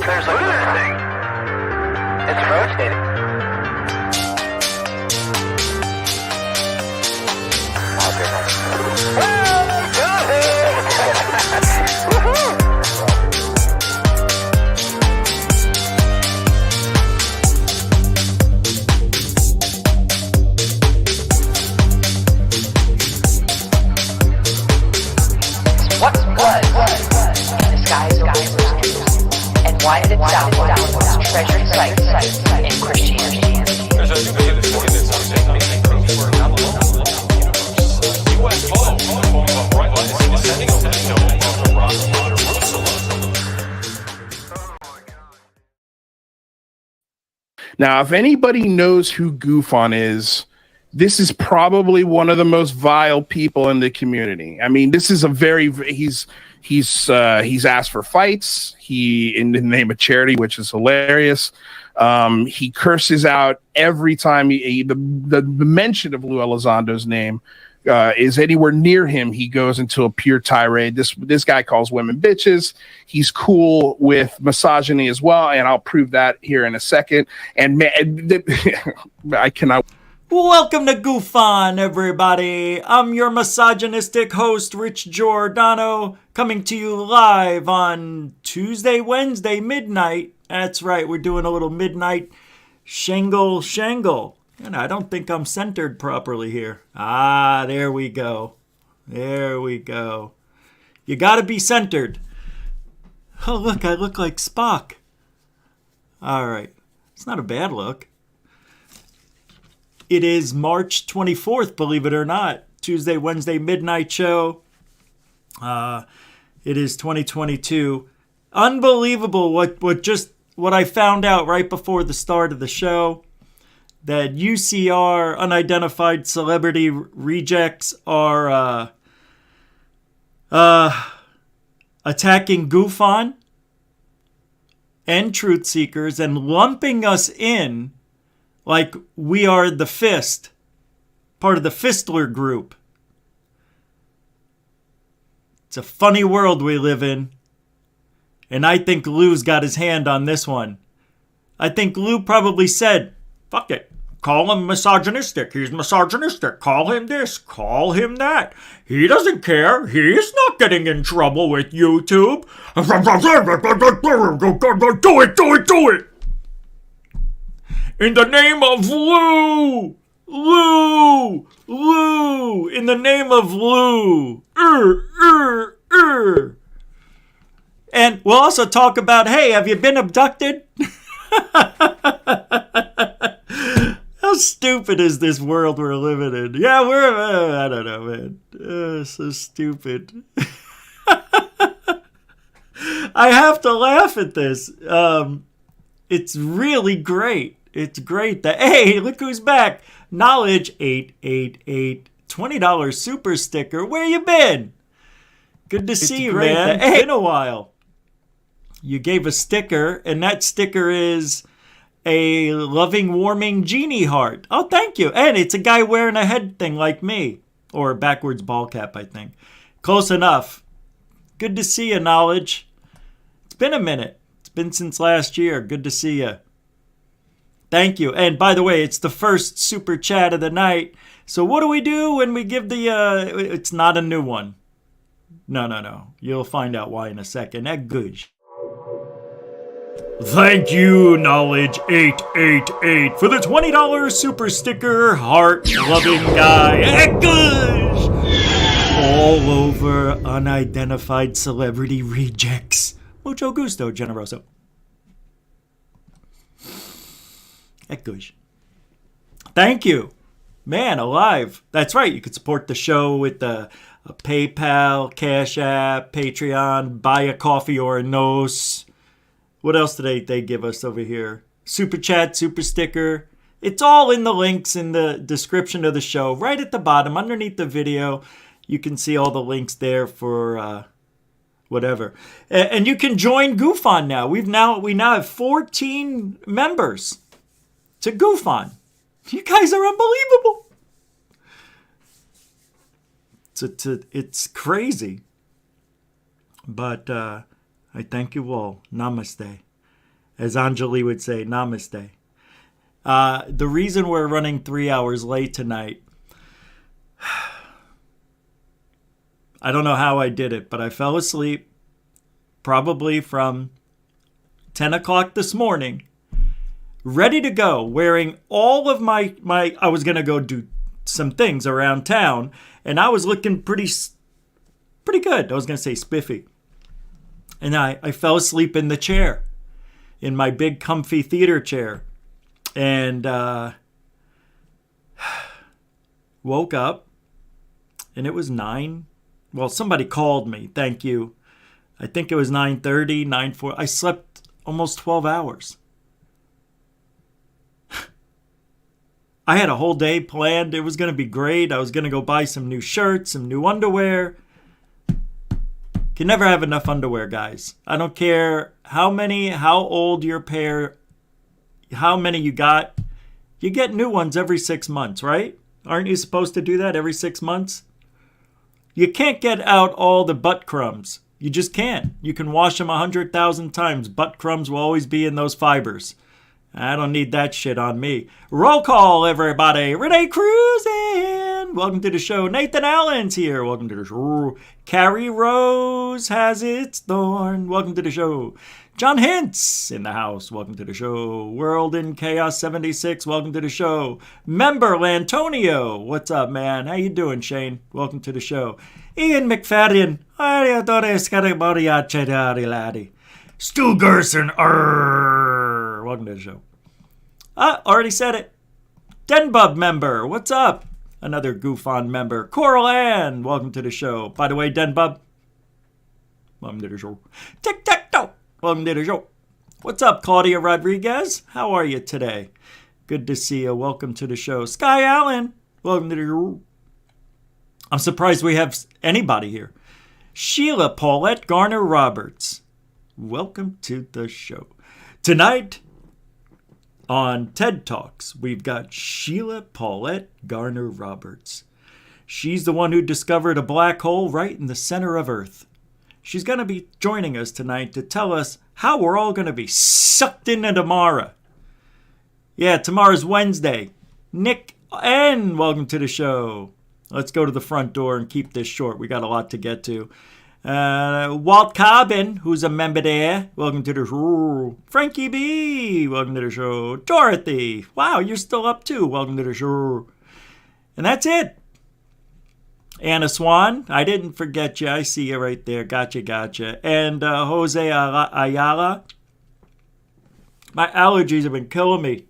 There's like this thing. It's rotating. Why did it sound one of the most treasured sites in Christianity? Now, if anybody knows who GUFON is, this is probably one of the most vile people in the community. I mean, this is a very he's asked for fights. He in the name of charity, which is hilarious. He curses out every time the mention of Lue Elizondo's name is anywhere near him. He goes into a pure tirade. This guy calls women bitches. He's cool with misogyny as well, and I'll prove that here in a second. And man, I cannot. Welcome to GUFON, everybody. I'm your misogynistic host, Rich Giordano, coming to you live on Tuesday, Wednesday, midnight. That's right, we're doing a little midnight shangle. And I don't think I'm centered properly here. Ah, there we go. There we go. You gotta be centered. Oh, look, I look like Spock. All right, it's not a bad look. It is March 24th, believe it or not. Tuesday, Wednesday, midnight show. It is 2022. Unbelievable what I found out right before the start of the show. That UCR, unidentified celebrity rejects, are attacking GUFON and truth seekers and lumping us in like we are the fist, part of the Fistler group. It's a funny world we live in. And I think Lue's got his hand on this one. I think Lue probably said, fuck it. Call him misogynistic. He's misogynistic. Call him this. Call him that. He doesn't care. He's not getting in trouble with YouTube. Do it. In the name of Lue! Lue! In the name of Lue! And we'll also talk about, hey, have you been abducted? How stupid is this world we're living in? Yeah, I don't know, man. So stupid. I have to laugh at this. It's really great. It's great that, hey, look who's back. Knowledge 888 $20 super sticker. Where you been? Good to see you, man. It's been a while. You gave a sticker, and that sticker is a loving, warming genie heart. Oh, thank you. And it's a guy wearing a head thing like me. Or a backwards ball cap, I think. Close enough. Good to see you, Knowledge. It's been a minute. It's been since last year. Good to see you. Thank you. And by the way, it's the first super chat of the night. So what do we do when we give the... it's not a new one. No. You'll find out why in a second. That good. Thank you, Knowledge 888, for the $20 super sticker, heart-loving guy. That good. All over unidentified celebrity rejects. Mucho gusto, generoso. Ekkush. Thank you. Man, alive. That's right. You could support the show with a PayPal, Cash App, Patreon, buy a coffee or a nose. What else did they give us over here? Super chat, super sticker. It's all in the links in the description of the show. Right at the bottom, underneath the video, you can see all the links there for whatever. And you can join GUFON now. We now have 14 members to GUFON. You guys are unbelievable. It's crazy. But I thank you all. Namaste. As Anjali would say, namaste. The reason we're running 3 hours late tonight, I don't know how I did it, but I fell asleep probably from 10 o'clock this morning, ready to go, wearing all of my I was going to go do some things around town, and I was looking pretty good. I was going to say spiffy. And I fell asleep in the chair, in my big comfy theater chair, and woke up, and it was 9. Well, somebody called me. Thank you. I think it was 9:30, 9:40. I slept almost 12 hours. I had a whole day planned. It was going to be great. I was going to go buy some new shirts, some new underwear. Can never have enough underwear, guys. I don't care how old your pair, how many you got. You get new ones every 6 months, right? Aren't you supposed to do that every 6 months? You can't get out all the butt crumbs. You just can't. You can wash them 100,000 times. Butt crumbs will always be in those fibers. I don't need that shit on me. Roll call, everybody. Renee Cruisin'. Welcome to the show. Nathan Allen's here. Welcome to the show. Carrie Rose has its thorn. Welcome to the show. John Hintz in the house. Welcome to the show. World in Chaos 76. Welcome to the show. Member Lantonio. What's up, man? How you doing, Shane? Welcome to the show. Ian McFadden. Stu Gerson. Welcome to the show. Already said it. Denbub member. What's up? Another GUFON member. Coral Ann. Welcome to the show. By the way, Denbub. Welcome to the show. Tic-tac-toe. Welcome to the show. What's up, Claudia Rodriguez? How are you today? Good to see you. Welcome to the show. Sky Allen. Welcome to the show. I'm surprised we have anybody here. Sheila Paulette Garner Roberts. Welcome to the show. Tonight on TED Talks, we've got Sheila Paulette Garner Roberts. She's the one who discovered a black hole right in the center of Earth. She's going to be joining us tonight to tell us how we're all going to be sucked into tomorrow. Yeah, tomorrow's Wednesday. Nick N., welcome to the show. Let's go to the front door and keep this short. We got a lot to get to. Walt Cobbin, who's a member there. Welcome to the show. Frankie B, welcome to the show. Dorothy, wow, you're still up too. Welcome to the show. And that's it. Anna Swan, I didn't forget you. I see you right there. Gotcha. And Jose Ayala. My allergies have been killing me.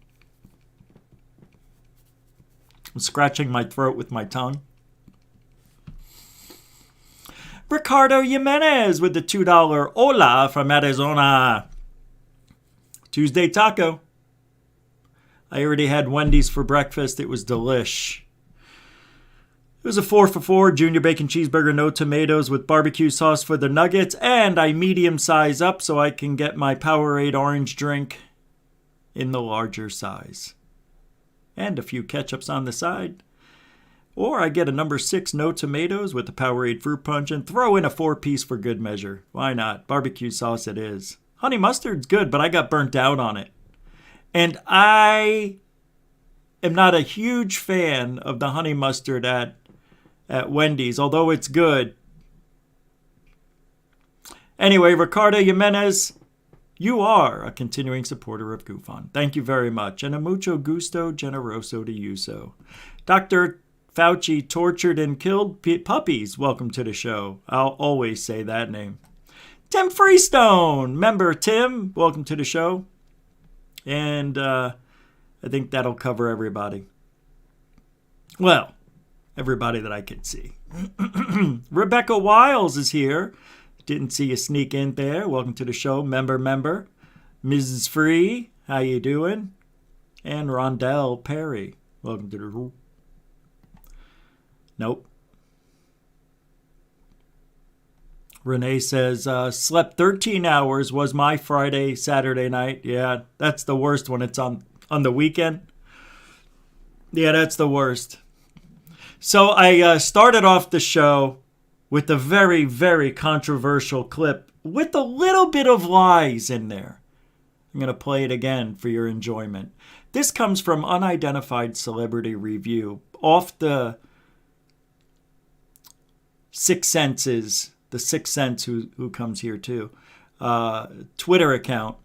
I'm scratching my throat with my tongue. Ricardo Jimenez with the $2 hola from Arizona. Tuesday taco. I already had Wendy's for breakfast. It was delish. It was a 4 for $4 junior bacon cheeseburger, no tomatoes, with barbecue sauce for the nuggets, and I medium size up so I can get my Powerade orange drink in the larger size. And a few ketchups on the side. Or I get a number 6 no tomatoes with the Powerade fruit punch and throw in a 4-piece for good measure. Why not? Barbecue sauce it is. Honey mustard's good, but I got burnt out on it. And I am not a huge fan of the honey mustard at Wendy's, although it's good. Anyway, Ricardo Jimenez, you are a continuing supporter of GUFON. Thank you very much. And a mucho gusto generoso to you so. Dr. Fauci tortured and killed puppies. Welcome to the show. I'll always say that name. Tim Freestone, member Tim, welcome to the show. And I think that'll cover everybody. Well, everybody that I can see. Rebecca Wiles is here. Didn't see you sneak in there. Welcome to the show, member. Mrs. Free, how you doing? And Rondell Perry, welcome to the show. Nope. Renee says, slept 13 hours was my Friday, Saturday night. Yeah, that's the worst when it's on the weekend. Yeah, that's the worst. So I started off the show with a very, very controversial clip with a little bit of lies in there. I'm going to play it again for your enjoyment. This comes from Unidentified Celebrity Review, off the Six Senses, the Sixth Sense who comes here too, Twitter account.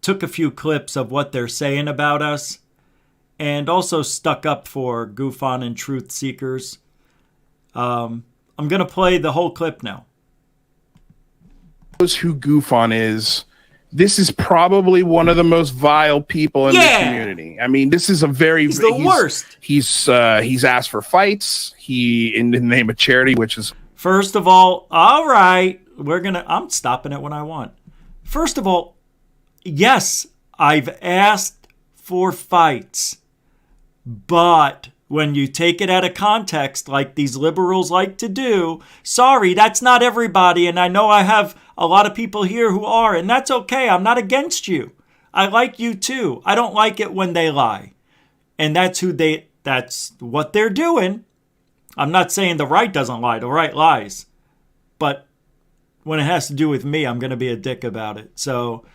Took a few clips of what they're saying about us, and also stuck up for GUFON and truth seekers. I'm going to play the whole clip now. Knows who GUFON is. This is probably one of the most vile people in the community. I mean, this is a very he's the worst. He's asked for fights. He in the name of charity, which is first of all right. I'm stopping it when I want. First of all, yes, I've asked for fights, but when you take it out of context, like these liberals like to do, sorry, that's not everybody. And I know I have a lot of people here who are, and that's okay. I'm not against you. I like you too. I don't like it when they lie. And that's what they're doing. I'm not saying the right doesn't lie. The right lies. But when it has to do with me, I'm going to be a dick about it. So,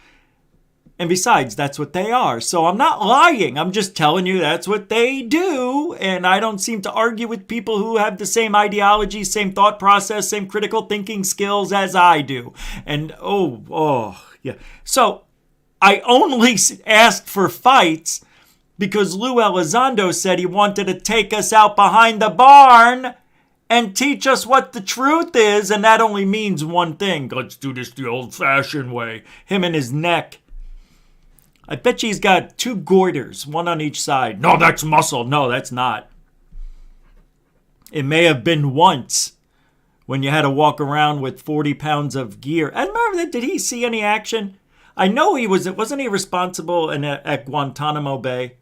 and besides, that's what they are. So I'm not lying. I'm just telling you that's what they do. And I don't seem to argue with people who have the same ideology, same thought process, same critical thinking skills as I do. And yeah. So I only asked for fights because Lue Elizondo said he wanted to take us out behind the barn and teach us what the truth is. And that only means one thing. Let's do this the old-fashioned way. Him and his neck. I bet you he's got 2 goiters, one on each side. No, that's muscle. No, that's not. It may have been once when you had to walk around with 40 pounds of gear. I remember that. Did he see any action? I know wasn't he responsible at Guantanamo Bay?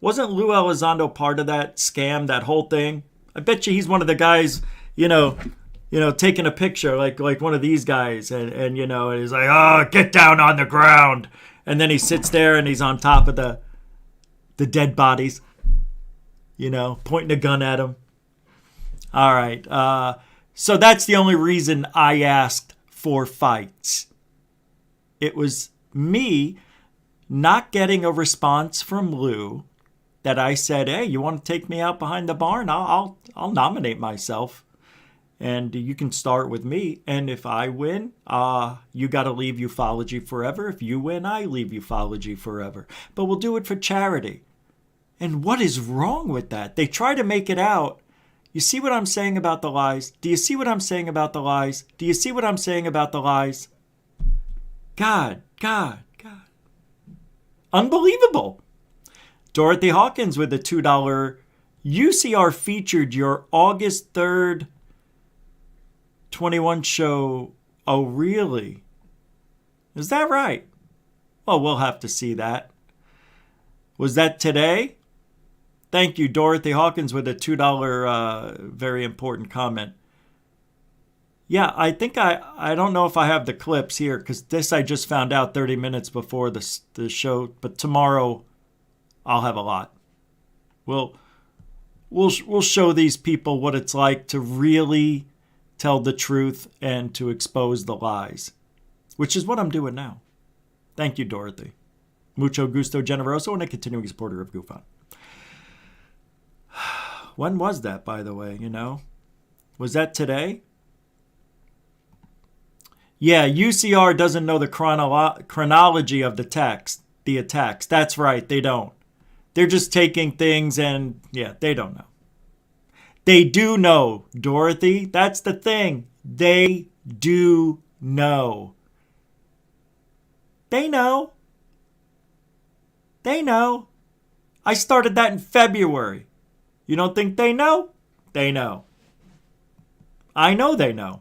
Wasn't Lue Elizondo part of that scam, that whole thing? I bet you he's one of the guys, taking a picture like one of these guys. And he's like, oh, get down on the ground. And then he sits there and he's on top of the dead bodies, pointing a gun at him. All right. So that's the only reason I asked for fights. It was me not getting a response from Lue that I said, hey, you want to take me out behind the barn? I'll nominate myself. And you can start with me. And if I win, you got to leave ufology forever. If you win, I leave ufology forever. But we'll do it for charity. And what is wrong with that? They try to make it out. You see what I'm saying about the lies? Do you see what I'm saying about the lies? Do you see what I'm saying about the lies? God. Unbelievable. Dorothy Hawkins with a $2. UCR featured your August 3rd 21 show. Oh, really? Is that right? Well, we'll have to see that. Was that today? Thank you, Dorothy Hawkins, with a $2 very important comment. Yeah, I think I don't know if I have the clips here, because this I just found out 30 minutes before the show. But tomorrow I'll have a lot. We'll show these people what it's like to really tell the truth and to expose the lies, which is what I'm doing now. Thank you, Dorothy. Mucho gusto generoso, and a continuing supporter of GUFON. When was that, by the way, Was that today? Yeah, UCR doesn't know the chronology of the attacks. That's right, they don't. They're just taking things and, they don't know. They do know, Dorothy. That's the thing. They do know. They know. They know. I started that in February. You don't think they know? They know. I know they know.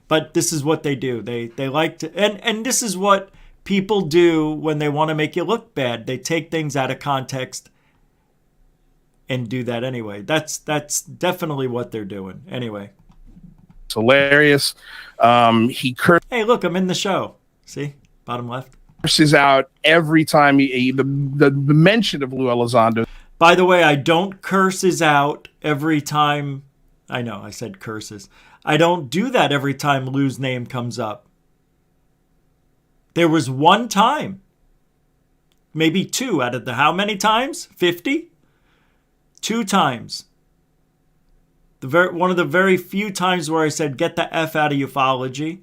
But this is what they do. They like to, and this is what people do when they want to make you look bad. They take things out of context and do that anyway. That's definitely what they're doing. Anyway. It's hilarious. Hey, look, I'm in the show. See? Bottom left. Curses out every time the mention of Lue Elizondo. By the way, I don't curses out every time. I know, I said curses. I don't do that every time Lue's name comes up. There was one time, maybe two out of the how many times? 50? 2 times. One of the very few times where I said, get the F out of ufology.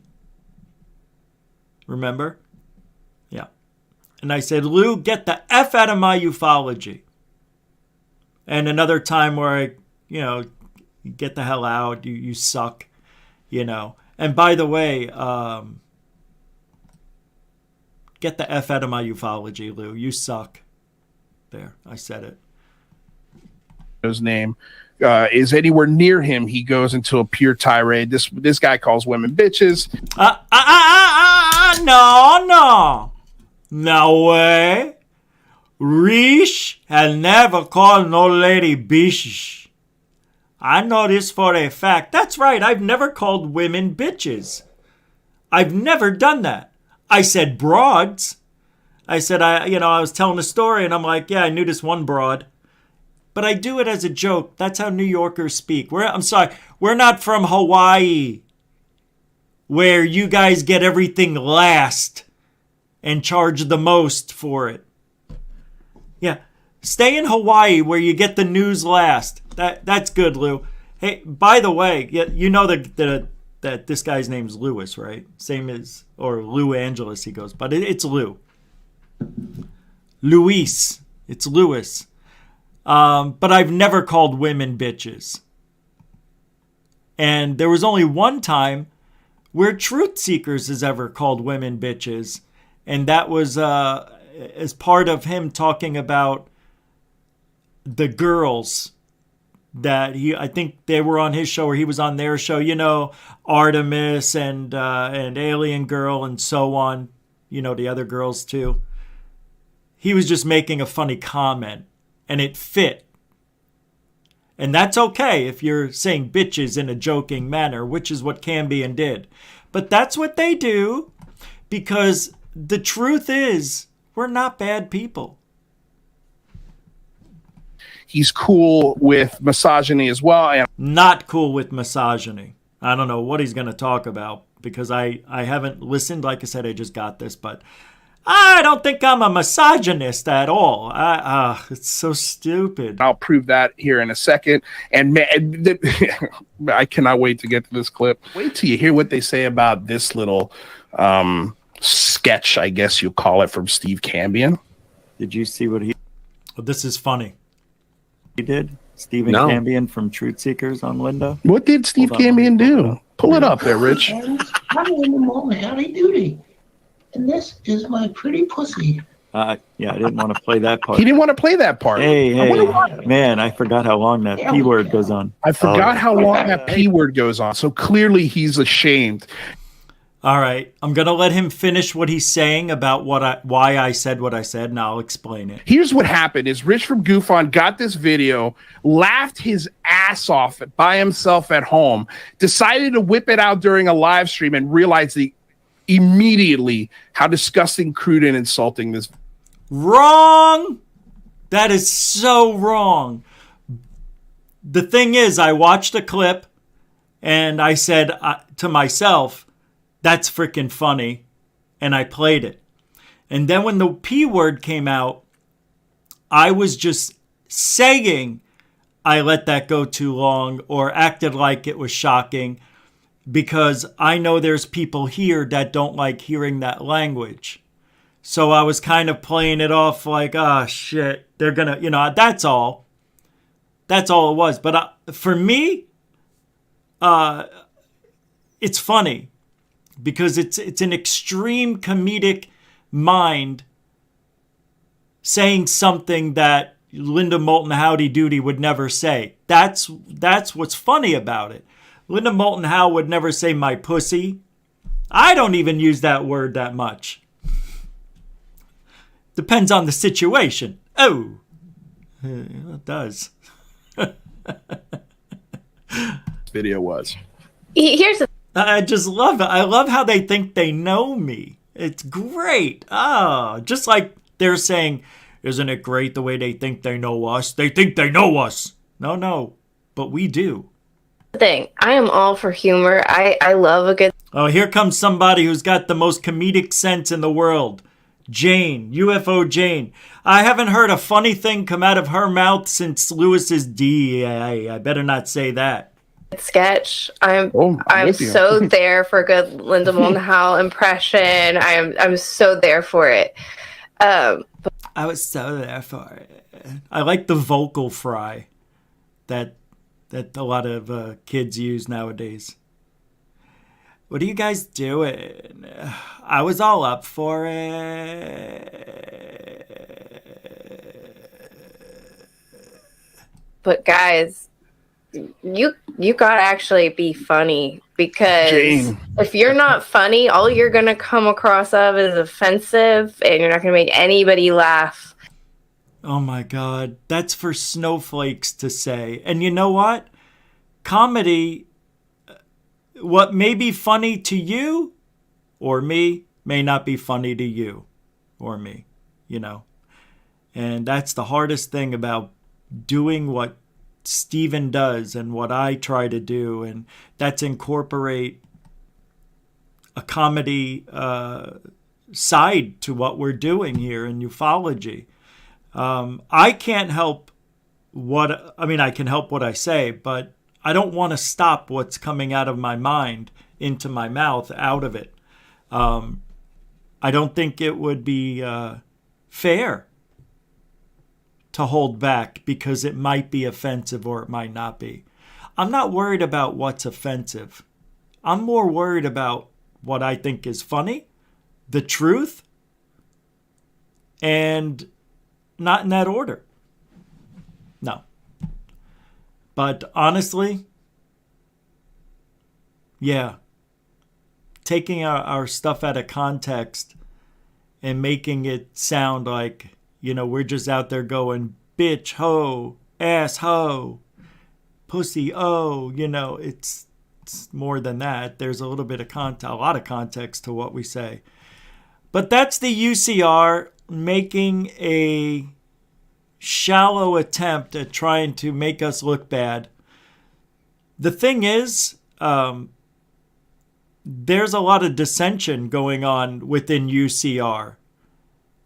Remember? Yeah. And I said, Lou, get the F out of my ufology. And another time where I, get the hell out, you suck, And by the way, get the F out of my ufology, Lou. You suck. There, I said it. His name is anywhere near him, he goes into a pure tirade. This guy calls women bitches. No way. Rish had never called no lady bitch. I know this for a fact. That's right, I've never called women bitches. I've never done that. I said broads. I said, I was telling a story and I'm like, yeah, I knew this one broad. But I do it as a joke. That's how New Yorkers speak. I'm sorry, we're not from Hawaii, where you guys get everything last and charge the most for it. Yeah, stay in Hawaii where you get the news last. That's good, Lou. Hey, by the way, you know that this guy's name's Lewis, right? Same as, or Lue Angeles, he goes, but it's Lou. Luis. It's Lewis. But I've never called women bitches. And there was only one time where Truth Seekers has ever called women bitches. And that was as part of him talking about the girls that I think they were on his show or he was on their show, Artemis and Alien Girl and so on, the other girls too. He was just making a funny comment. And it fit. And that's okay if you're saying bitches in a joking manner, which is what Cambion did. But that's what they do because the truth is we're not bad people. He's cool with misogyny as well. And not cool with misogyny. I don't know what he's going to talk about because I haven't listened. Like I said, I just got this, but I don't think I'm a misogynist at all. It's so stupid. I'll prove that here in a second. And man, I cannot wait to get to this clip. Wait till you hear what they say about this little sketch, I guess you call it, from Steve Cambion. Did you see what he... Oh, this is funny. He did? Stephen Cambion from Truth Seekers on Linda. What did Steve Cambion do? Pull it up there, Rich. I'm in the moment, howdy doody. And this is my pretty pussy. Yeah, I didn't want to play that part. He didn't want to play that part. Hey, man, I forgot how long that P word goes on. I forgot how long that P word goes on. So clearly he's ashamed. All right, I'm going to let him finish what he's saying about why I said what I said, and I'll explain it. Here's what happened is Rich from GUFON got this video, laughed his ass off by himself at home, decided to whip it out during a live stream, and realized immediately how disgusting, crude, and insulting this. Wrong. That is so wrong. The thing is, I watched a clip and I said to myself, that's freaking funny. And I played it. And then when the P word came out, I was just saying I let that go too long or acted like it was shocking. Because I know there's people here that don't like hearing that language. So I was kind of playing it off like, shit, they're going to, that's all. That's all it was. But for me, it's funny because it's an extreme comedic mind saying something that Linda Moulton Howdy Doody would never say. That's what's funny about it. Linda Moulton Howe would never say my pussy. I don't even use that word that much. Depends on the situation. Oh, it does. Video was. Here's the... I just love it. I love how they think they know me. It's great. Just like they're saying, isn't it great the way they think they know us? They think they know us. No, but we do. thing. I am all for humor. I love a good... Oh, here comes somebody who's got the most comedic sense in the world. Jane, UFO Jane. I haven't heard a funny thing come out of her mouth since Lewis's DEA. I better not say that. Sketch. I'm with you. so there for a good Linda Moulton impression. I'm so there for it. I was so there for it. I like the vocal fry that a lot of kids use nowadays. What are you guys doing? I was all up for it. But guys, you gotta actually be funny, because Jane. if you're not funny, all you're gonna come across of is offensive, and you're not gonna make anybody laugh. Oh my God, that's for snowflakes to say. And you know what? Comedy, what may be funny to you or me may not be funny to you or me, you know. And that's the hardest thing about doing what Steven does and what I try to do, and that's incorporate a comedy side to what we're doing here in ufology. I can't help I can help what I say, but I don't want to stop what's coming out of my mind into my mouth out of it. I don't think it would be fair to hold back because it might be offensive or it might not be. I'm not worried about what's offensive. I'm more worried about what I think is funny, the truth, and not in that order. No. But honestly, yeah, taking our stuff out of context and making it sound like, you know, we're just out there going, bitch, ho, ass, ho, pussy, oh, you know, it's more than that. There's a little bit of a lot of context to what we say. But that's the UCR making a shallow attempt at trying to make us look bad. The thing is, there's a lot of dissension going on within UCR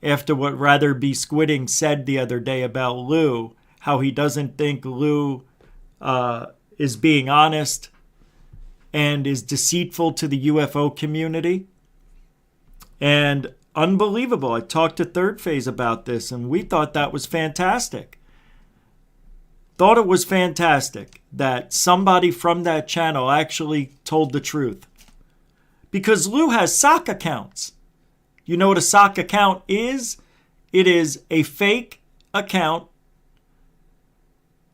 after what Rather Be Squidding said the other day about Lue, how he doesn't think Lue is being honest and is deceitful to the UFO community. And unbelievable. I talked to Third Phase about this, and we thought that was fantastic. Thought it was fantastic that somebody from that channel actually told the truth. Because Lue has sock accounts. You know what a sock account is? It is a fake account.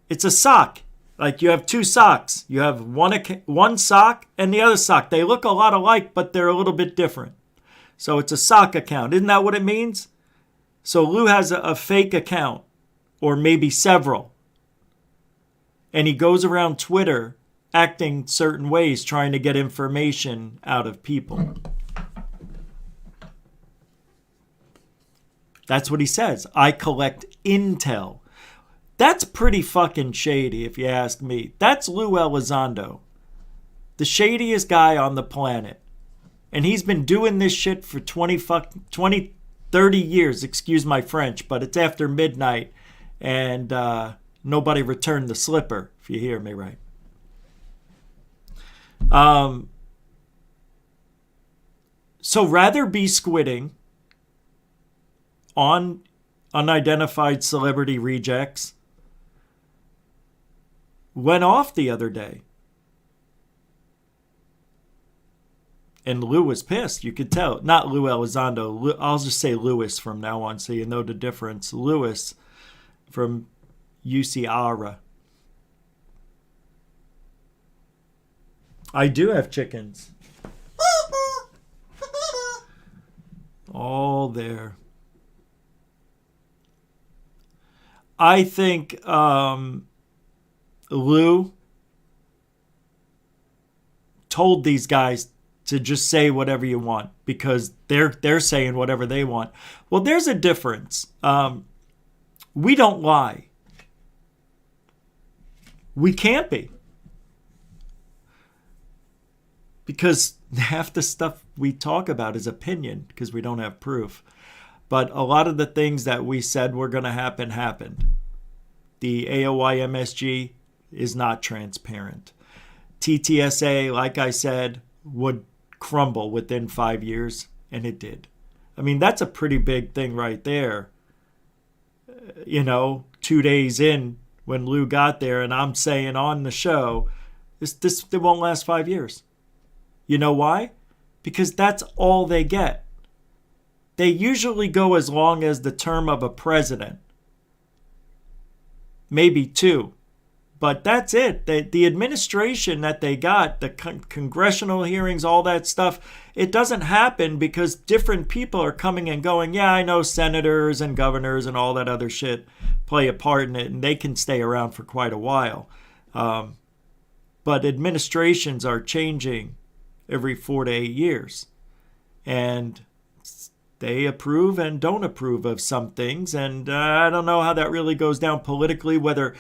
It's a sock. Like you have two socks. You have one sock and the other sock. They look a lot alike, but they're a little bit different. So it's a sock account. Isn't that what it means? So Lue has a fake account, or maybe several. And he goes around Twitter acting certain ways, trying to get information out of people. That's what he says. I collect intel. That's pretty fucking shady, if you ask me. That's Lue Elizondo, the shadiest guy on the planet. And he's been doing this shit for 30 years, excuse my French, but it's after midnight, and nobody returned the slipper, if you hear me right. So Rather Be Squidding on Unidentified Celebrity Rejects went off the other day. And Lue was pissed. You could tell. Not Lue Elizondo. I'll just say Lewis from now on so you know the difference. Lewis from UCR. I do have chickens. All there. I think Lue told these guys to just say whatever you want because they're saying whatever they want. Well, there's a difference. We don't lie. We can't be. because half the stuff we talk about is opinion because we don't have proof. But a lot of the things that we said were going to happen happened. The AOI MSG is not transparent. TTSA, like I said, would crumble within 5 years, and it did. I mean, that's a pretty big thing right there. 2 days in when Lue got there, and I'm saying on the show, this it won't last 5 years. You know why? Because that's all they get. They usually go as long as the term of a president. Maybe 2. But that's it. The administration that they got, the congressional hearings, all that stuff, it doesn't happen because different people are coming and going. Yeah, I know senators and governors and all that other shit play a part in it, and they can stay around for quite a while. But administrations are changing every 4 to 8 years. And they approve and don't approve of some things. And I don't know how that really goes down politically, whether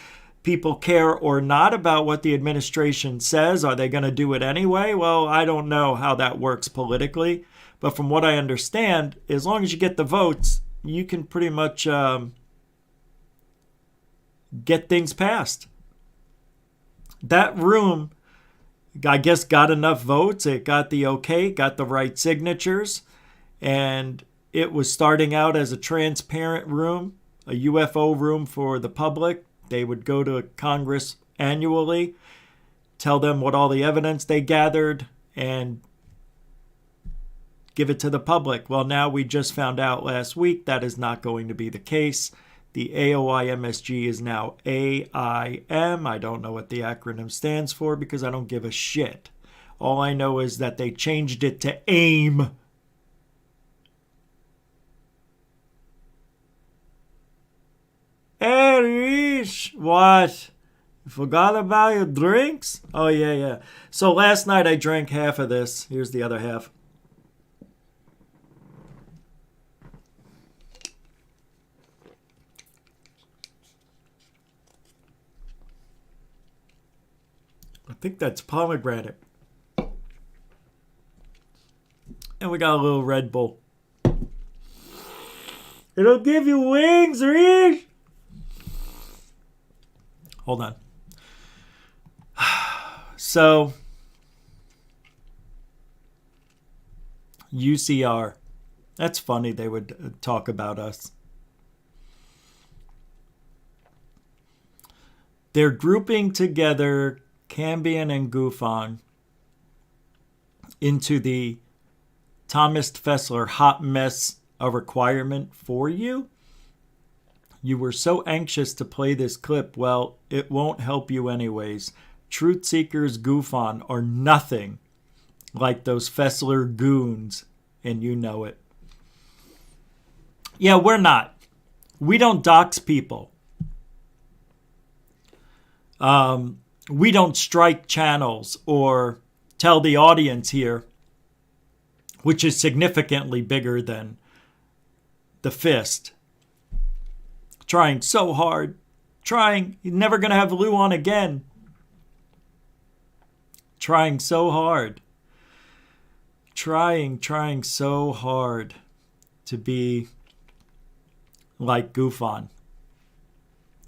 people care or not about what the administration says. Are they going to do it anyway? Well, I don't know how that works politically. But from what I understand, as long as you get the votes, you can pretty much get things passed. That room, I guess, got enough votes. It got the okay, got the right signatures. And it was starting out as a transparent room, a UFO room for the public. They would go to Congress annually, tell them what all the evidence they gathered, and give it to the public. Well, now we just found out last week that is not going to be the case. The AOI MSG is now AIM. I don't know what the acronym stands for because I don't give a shit. All I know is that they changed it to AIM. Hey, Reach, what? You forgot about your drinks? Oh, yeah. So last night I drank half of this. Here's the other half. I think that's pomegranate. And we got a little Red Bull. It'll give you wings, Reach. Hold on. So, UCR. That's funny they would talk about us. They're grouping together Cambion and GUFON into the Thomas Fessler hot mess, a requirement for you. You were so anxious to play this clip. Well, it won't help you anyways. Truth seekers GUFON are nothing like those Fessler goons, and you know it. Yeah, we're not. We don't dox people. We don't strike channels or tell the audience here, which is significantly bigger than the fist. Trying so hard. Trying. You're never going to have Lue on again. Trying so hard. Trying so hard to be like GUFON.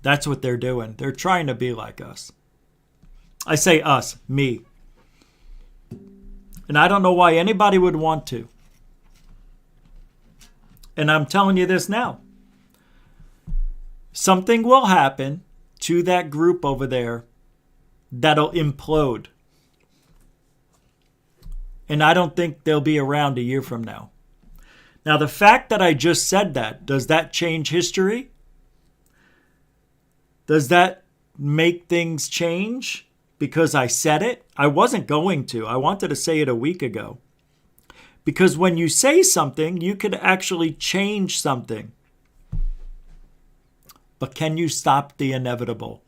That's what they're doing. They're trying to be like us. I say us, me. And I don't know why anybody would want to. And I'm telling you this now. Something will happen to that group over there that'll implode. And I don't think they'll be around a year from now. Now, the fact that I just said that, does that change history? Does that make things change because I said it? I wasn't going to. I wanted to say it a week ago. Because when you say something, you could actually change something. But can you stop the inevitable?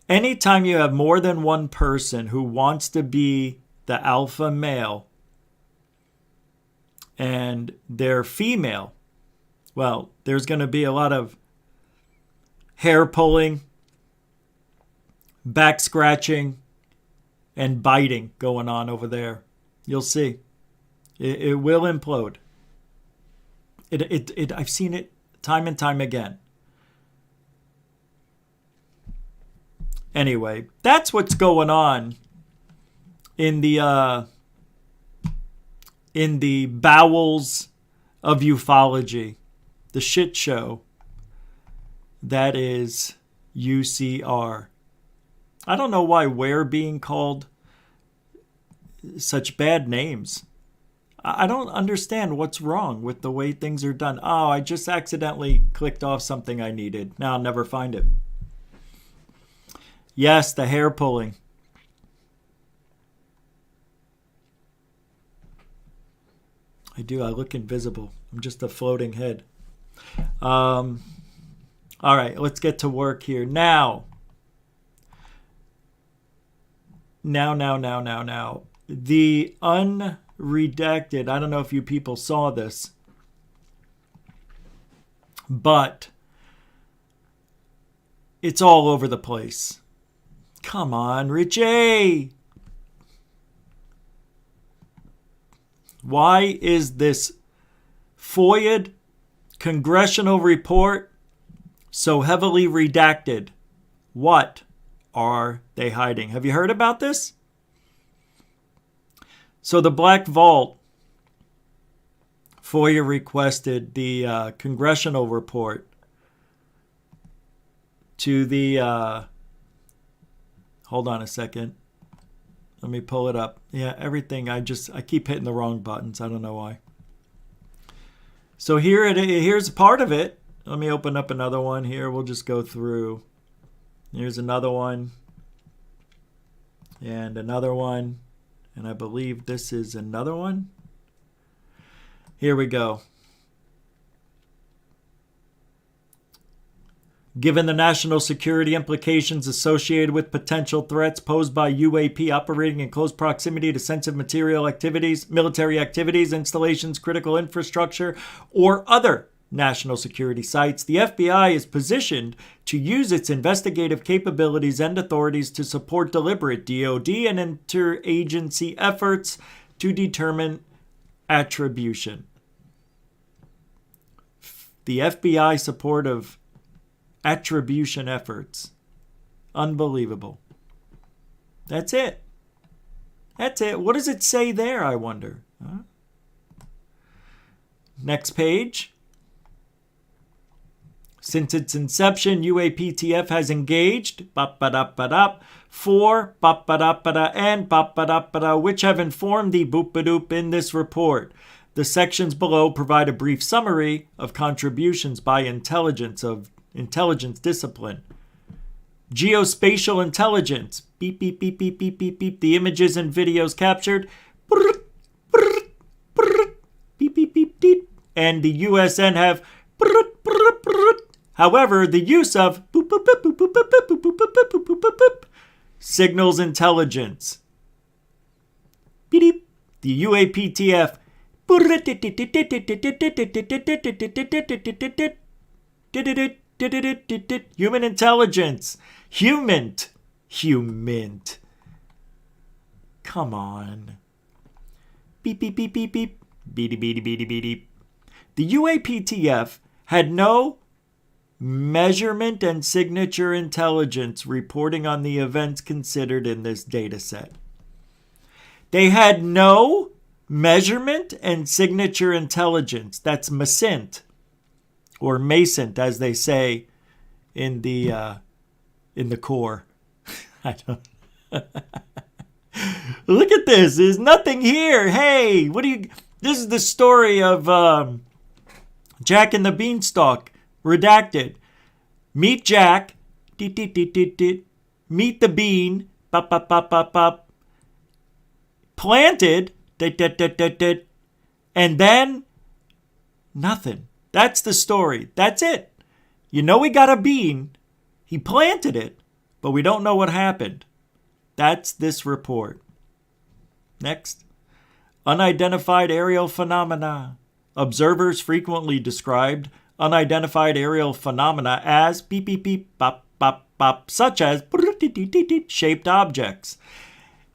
Anytime you have more than one person who wants to be the alpha male and they're female, well, there's going to be a lot of hair pulling, back scratching, and biting going on over there You'll see. It will implode. I've seen it time and time again. Anyway, that's what's going on in the bowels of ufology, the shit show that is UCR. I don't know why we're being called such bad names. I don't understand what's wrong with the way things are done. Oh, I just accidentally clicked off something I needed. Now I'll never find it. Yes, the hair pulling. I do. I look invisible. I'm just a floating head. All right, let's get to work here. Now. The Unredacted. I don't know if you people saw this. But it's all over the place. Come on, Richie. Why is this FOIA'd congressional report so heavily redacted? What are they hiding? Have you heard about this? So the Black Vault, FOIA requested the congressional report to the... hold on a second. Let me pull it up. Yeah, everything. I keep hitting the wrong buttons. I don't know why. So here's part of it. Let me open up another one here. We'll just go through. Here's another one. And another one. And I believe this is another one. Here we go. Given the national security implications associated with potential threats posed by UAP operating in close proximity to sensitive military activities, installations, critical infrastructure, or other national security sites, the FBI is positioned to use its investigative capabilities and authorities to support deliberate DoD and interagency efforts to determine attribution. The FBI support of attribution efforts. Unbelievable. That's it. That's it. What does it say there, I wonder? Huh? Next page. Since its inception, UAPTF has engaged for and which have informed the boop-a-doop in this report. The sections below provide a brief summary of contributions by intelligence discipline. Geospatial intelligence. Beep, beep, beep, beep, beep, beep, beep. The images and videos captured. Beep, beep, beep, beep. And the USN have. However, the use of signals intelligence. Beep. The UAPTF. Human intelligence. Human. Come on. Beep, beep, beep, beep, beep. Beady, beady, beady, beady. The UAPTF had no measurement and signature intelligence reporting on the events considered in this data set. They had no measurement and signature intelligence. That's MESINT. Or MASINT, as they say in the Corps. I don't. Look at this. There's nothing here. Hey, what do you? This is the story of Jack and the Beanstalk. Redacted. Meet Jack. Meet the bean. Planted. And then nothing. That's the story. That's it. You know he got a bean. He planted it, but we don't know what happened. That's this report. Next. Unidentified aerial phenomena. Observers frequently described unidentified aerial phenomena as beep, beep, beep, bop, bop, bop, such as shaped objects.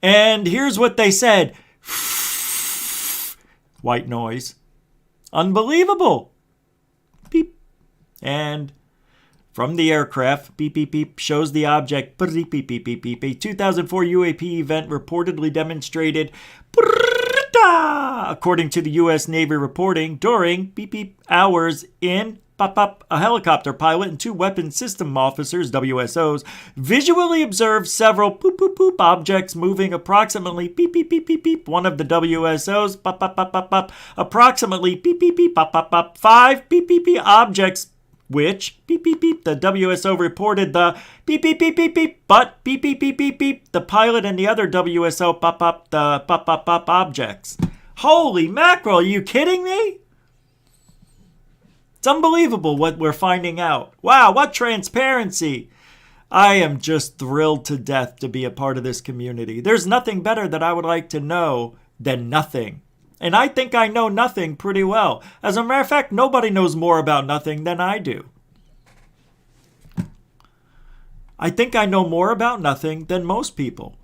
And here's what they said. white noise. Unbelievable. Beep. And from the aircraft, beep, beep, beep, shows the object, beep, beep, beep, beep, beep. A 2004 UAP event reportedly demonstrated, according to the U.S. Navy reporting, during beep, beep hours in pop, pop, a helicopter pilot and 2 weapons system officers, WSOs, visually observed several poop, poop, poop objects moving approximately beep, beep, beep, beep, beep. One of the WSOs, pop, pop, pop, pop, pop, approximately beep, beep, beep, pop, pop, pop, 5 beep, beep, beep objects, which beep, beep, beep, the WSO reported the beep, beep, beep, beep, beep, but beep, beep, beep, beep, beep, the pilot and the other WSO pop, pop, the pop, pop, pop objects. Holy mackerel, are you kidding me? It's unbelievable what we're finding out. Wow, what transparency. I am just thrilled to death to be a part of this community. There's nothing better that I would like to know than nothing. And I think I know nothing pretty well. As a matter of fact, nobody knows more about nothing than I do. I think I know more about nothing than most people.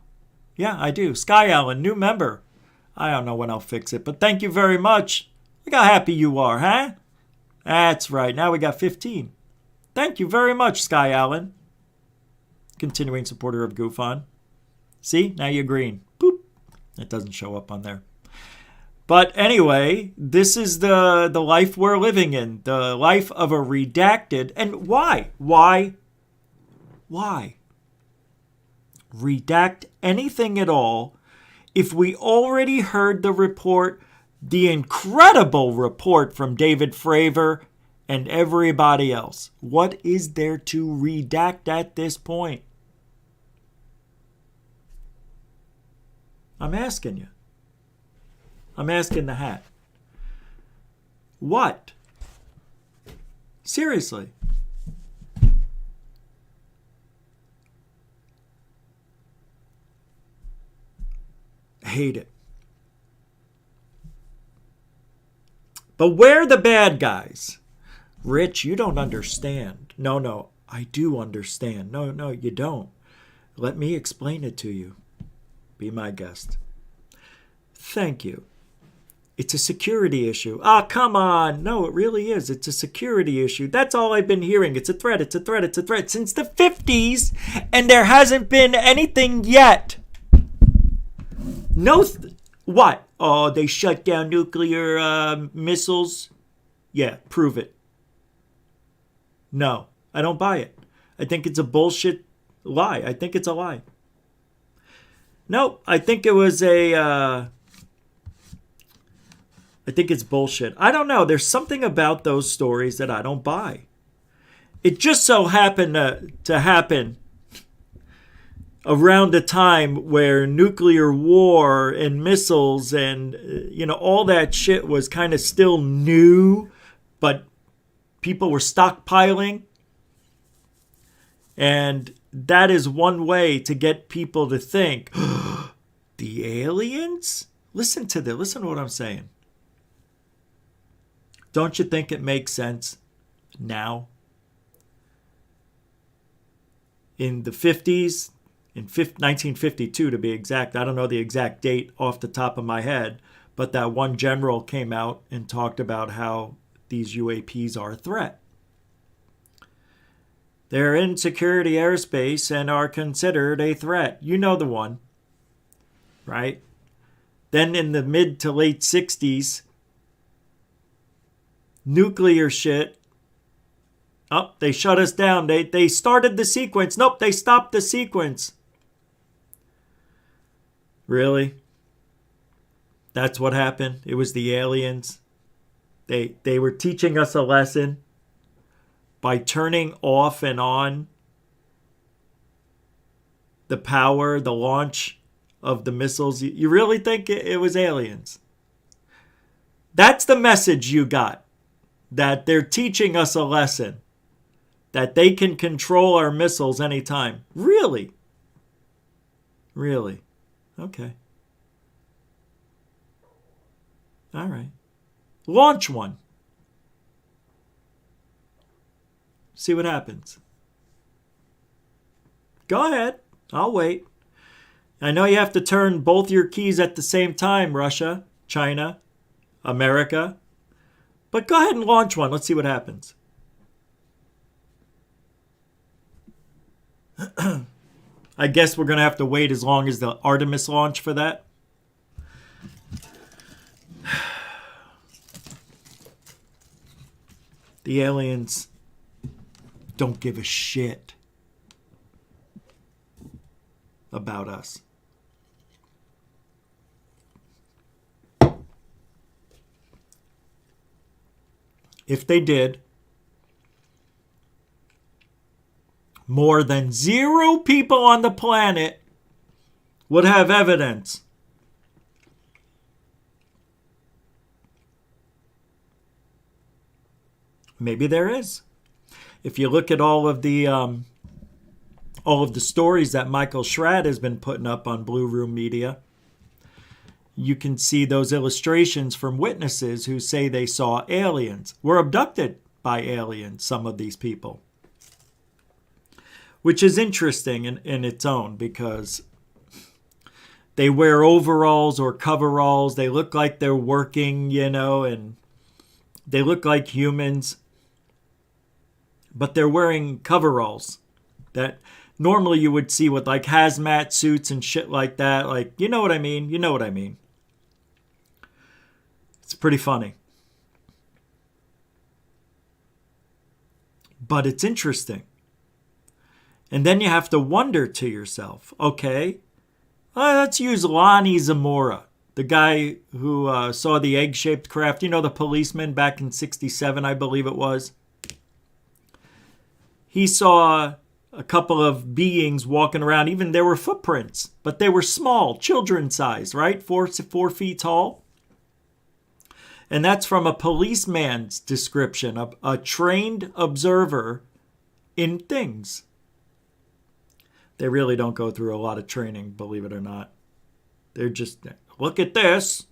Yeah, I do. Sky Allen, new member. I don't know when I'll fix it, but thank you very much. Look how happy you are, huh? That's right. Now we got 15. Thank you very much, Sky Allen. Continuing supporter of GUFON. See? Now you're green. Boop. It doesn't show up on there. But anyway, this is the life we're living in. The life of a redacted. And why? Why? Redact anything at all if we already heard the report, the incredible report from David Fravor and everybody else. What is there to redact at this point? I'm asking you. I'm asking the hat. What? Seriously. Hate it. But we're the bad guys. Rich, you don't understand. No, I do understand. No, you don't. Let me explain it to you. Be my guest. Thank you. It's a security issue. Ah, come on. No, it really is. It's a security issue. That's all I've been hearing. It's a threat. It's a threat. It's a threat since the 50s, and there hasn't been anything yet. No, what? Oh, they shut down nuclear missiles? Yeah, prove it. No, I don't buy it. I think it's a bullshit lie. I think it's a lie. No, I think it was I think it's bullshit. I don't know. There's something about those stories that I don't buy. It just so happened to happen around a time where nuclear war and missiles and, all that shit was kind of still new, but people were stockpiling. And that is one way to get people to think, the aliens? Listen to this. Listen to what I'm saying. Don't you think it makes sense now? In the 50s, in 1952 to be exact, I don't know the exact date off the top of my head, but that one general came out and talked about how these UAPs are a threat. They're in security airspace and are considered a threat. You know the one, right? Then in the mid to late 60s, nuclear shit. Oh, they shut us down. They started the sequence. Nope, they stopped the sequence. Really? That's what happened? It was the aliens. They were teaching us a lesson by turning off and on the power, the launch of the missiles. You really think it was aliens? That's the message you got. That they're teaching us a lesson. That they can control our missiles anytime. Really? Really? Okay. All right. Launch one. See what happens. Go ahead. I'll wait. I know you have to turn both your keys at the same time, Russia, China. America. But go ahead and launch one. Let's see what happens. I guess we're going to have to wait as long as the Artemis launch for that. The aliens don't give a shit about us. If they did, more than 0 people on the planet would have evidence. Maybe there is. If you look at all of the stories that Michael Schrad has been putting up on Blue Room Media, you can see those illustrations from witnesses who say they saw aliens, were abducted by aliens, some of these people. Which is interesting in its own, because they wear overalls or coveralls. They look like they're working, and they look like humans. But they're wearing coveralls that normally you would see with like hazmat suits and shit like that. Like, you know what I mean? You know what I mean. It's pretty funny. But it's interesting. And then you have to wonder to yourself, okay, let's use Lonnie Zamora, the guy who saw the egg-shaped craft. You know, the policeman back in 67, I believe it was. He saw a couple of beings walking around. Even there were footprints, but they were small, children size, right? 4 feet tall. And that's from a policeman's description, a trained observer in things. They really don't go through a lot of training, believe it or not. They're just, look at this.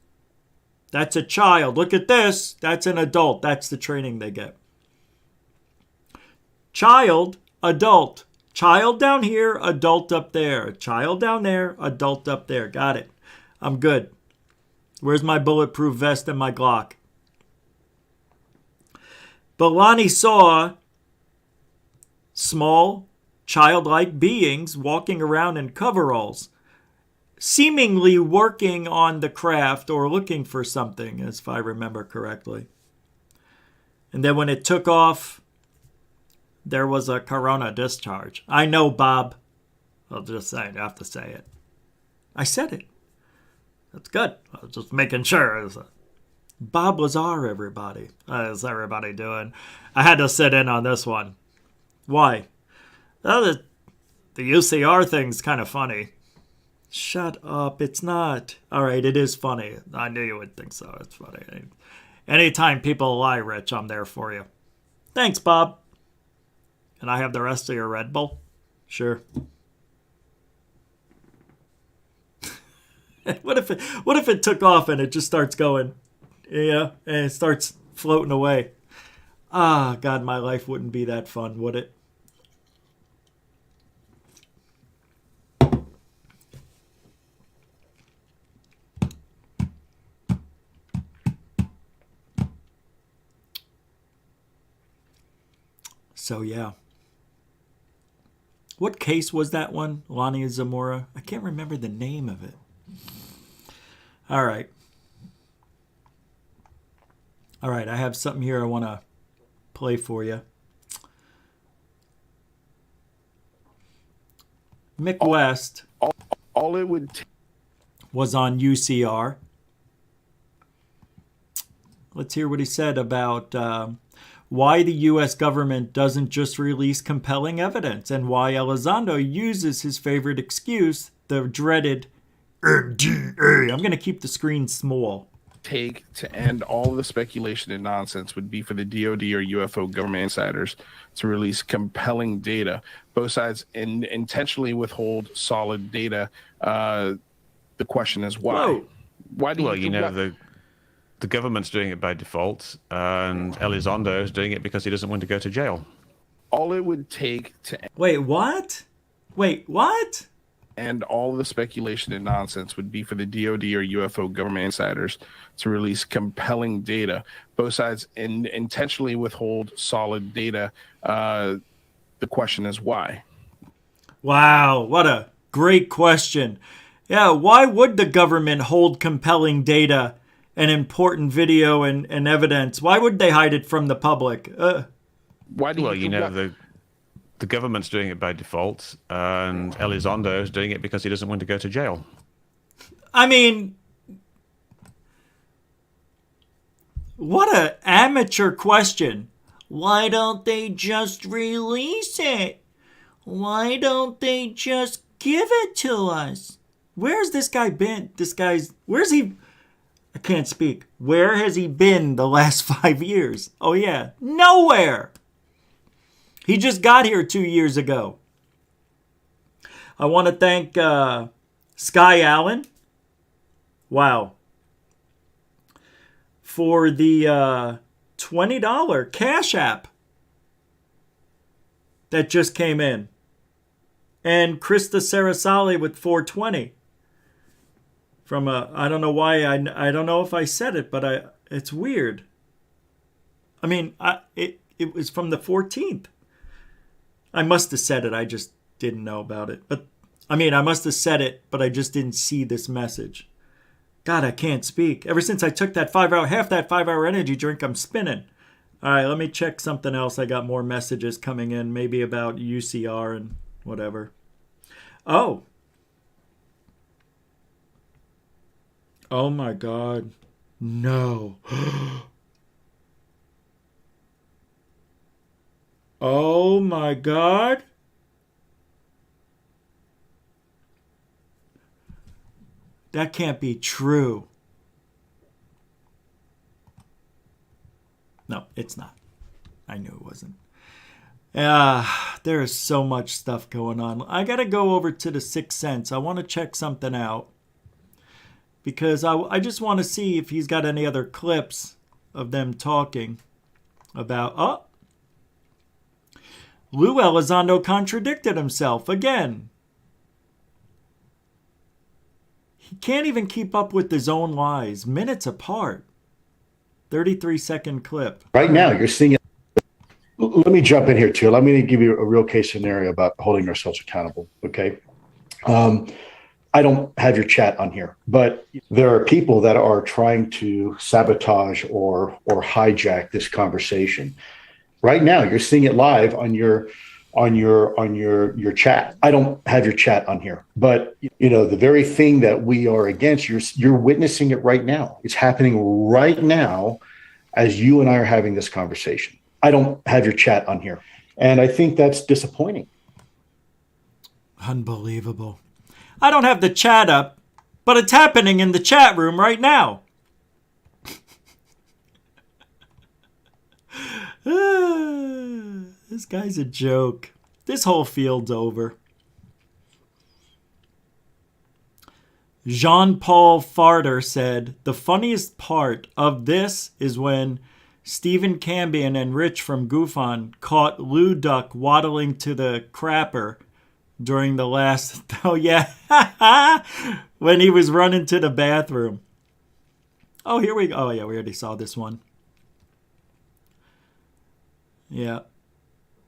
That's a child. Look at this. That's an adult. That's the training they get. Child, adult. Child down here, adult up there. Child down there, adult up there. Got it. I'm good. Where's my bulletproof vest and my Glock? But Lonnie saw small, childlike beings walking around in coveralls, seemingly working on the craft or looking for something, as if I remember correctly. And then when it took off, there was a corona discharge. I know, Bob. I'll just say it. I have to say it. I said it. That's good. I was just making sure. Bob Lazar, everybody. How's everybody doing? I had to sit in on this one. Why? The UCR thing's kind of funny. Shut up. It's not. All right, it is funny. I knew you would think so. It's funny. Anytime people lie, Rich, I'm there for you. Thanks, Bob. Can I have the rest of your Red Bull? Sure. What if it took off and it just starts going? Yeah, and it starts floating away. Ah, God, my life wouldn't be that fun, would it? So, yeah. What case was that one, Lonnie Zamora? I can't remember the name of it. All right. All right, I have something here I want to play for you. Mick West all it would was on UCR. Let's hear what he said about why the U.S. government doesn't just release compelling evidence and why Elizondo uses his favorite excuse, the dreaded NDA. I'm going to keep the screen small. take to end all of the speculation and nonsense would be for the DoD or UFO government insiders to release compelling data. Both sides intentionally withhold solid data. The question is why? Whoa. Why do you know, the government's doing it by default, and Elizondo is doing it because he doesn't want to go to jail. all it would take to Wait, what? Wait, what? end all the speculation and nonsense would be for the DoD or UFO government insiders to release compelling data. Both sides intentionally withhold solid data. The question is why? Wow, what a great question. Yeah, why would the government hold compelling data and important video and evidence? Why would they hide it from the public? Why do Well, you you know, the government's doing it by default, and Elizondo is doing it because he doesn't want to go to jail. I mean, what an amateur question. Why don't they just release it? Why don't they just give it to us? Where's this guy been? Where's he? I can't speak. Where has he been the last 5 years? Oh, yeah. Nowhere. He just got here 2 years ago. I want to thank Sky Allen. Wow. For the $20 Cash App that just came in. And Krista Sarasali with $4.20. From I don't know why, I don't know if I said it, but it's weird. I mean, it was from the 14th. I must have said it, I just didn't know about it. But, I mean, I must have said it, but I just didn't see this message. God, I can't speak. Ever since I took that half that 5 hour energy drink, I'm spinning. All right, let me check something else. I got more messages coming in, maybe about UCR and whatever. Oh. Oh my God. No. Oh my God. That can't be true. No, it's not. I knew it wasn't. There is so much stuff going on. I got to go over to the Sixth Sense. I want to check something out. Because I just want to see if he's got any other clips of them talking about... Lue Elizondo contradicted himself again. He can't even keep up with his own lies, minutes apart. 33-second clip. Right now, you're seeing it. Let me jump in here, too. Let me give you a real case scenario about holding ourselves accountable, okay? I don't have your chat on here, but there are people that are trying to sabotage or hijack this conversation. Right now, you're seeing it live on your chat. I don't have your chat on here, but you know the very thing that we are against, you're witnessing it right now. It's happening right now as you and I are having this conversation. I don't have your chat on here, and I think that's disappointing. Unbelievable. I don't have the chat up, but it's happening in the chat room right now. This guy's a joke. This whole field's over. Jean-Paul Farter said, the funniest part of this is when Stephen Cambion and Rich from GUFON caught Lou Duck waddling to the crapper during the last... Oh, yeah. When he was running to the bathroom. Oh, here we go. Oh, yeah, we already saw this one. Yeah.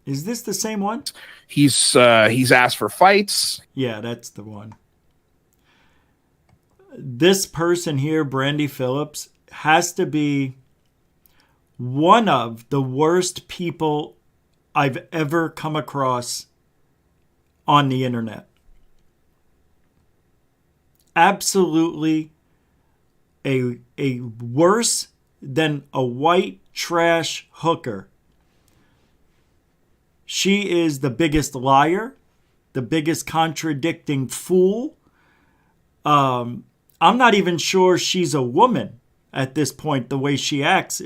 Is this the same one? He's asked for fights. Yeah, that's the one. This person here, Brandy Phillips, has to be one of the worst people I've ever come across on the internet. Absolutely a worse than a white trash hooker. She is the biggest liar, the biggest contradicting fool. I'm not even sure she's a woman at this point, the way she acts.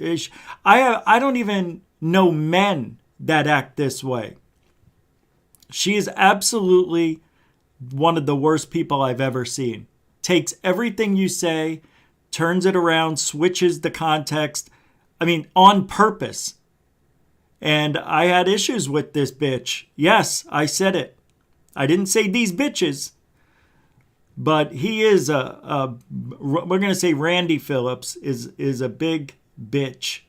I don't even know men that act this way. She is absolutely one of the worst people I've ever seen. Takes everything you say, turns it around, switches the context. I mean, on purpose. And I had issues with this bitch. Yes, I said it. I didn't say these bitches. But he is we're going to say Randy Phillips is a big bitch.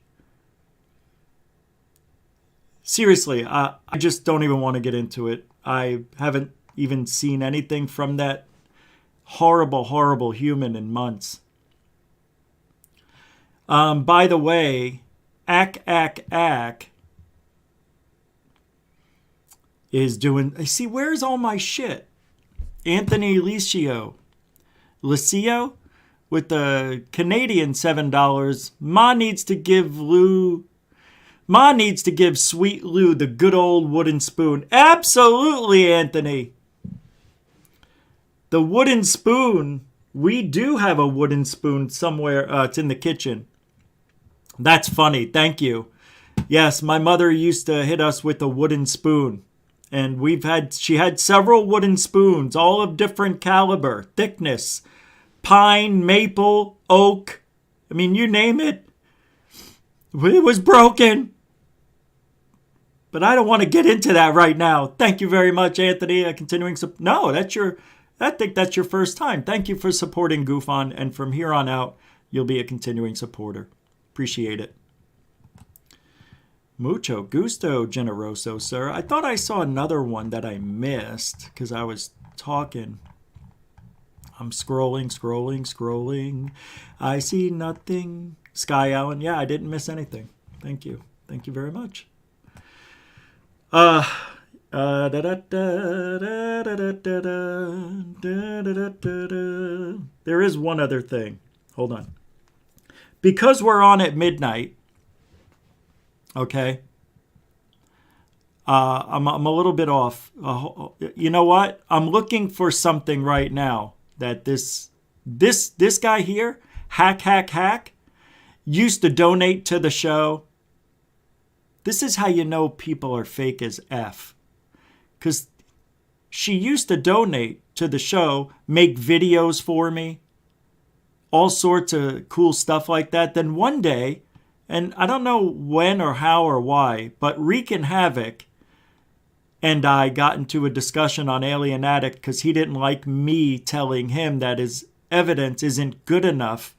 Seriously, I just don't even want to get into it. I haven't even seen anything from that horrible, horrible human in months. By the way, Ack is doing... See, where's all my shit? Anthony Licio with the Canadian $7. Ma needs to give Sweet Lou the good old wooden spoon. Absolutely, Anthony. The wooden spoon. We do have a wooden spoon somewhere. It's in the kitchen. That's funny. Thank you. Yes, my mother used to hit us with a wooden spoon. And she had several wooden spoons, all of different caliber, thickness, pine, maple, oak. I mean, you name it. It was broken. But I don't want to get into that right now. Thank you very much, Anthony. No, I think that's your first time. Thank you for supporting GUFON. And from here on out, you'll be a continuing supporter. Appreciate it. Mucho gusto, generoso, sir. I thought I saw another one that I missed because I was talking. I'm scrolling. I see nothing. Sky Allen. Yeah, I didn't miss anything. Thank you. Thank you very much. There is one other thing. Hold on. Because we're on at midnight, okay, I'm a little bit off. You know what? I'm looking for something right now that this guy here, Hack, used to donate to the show. This is how you know people are fake as F. Because she used to donate to the show, make videos for me, all sorts of cool stuff like that. Then one day, and I don't know when or how or why, but Wreakin' Havoc and I got into a discussion on Alien Addict because he didn't like me telling him that his evidence isn't good enough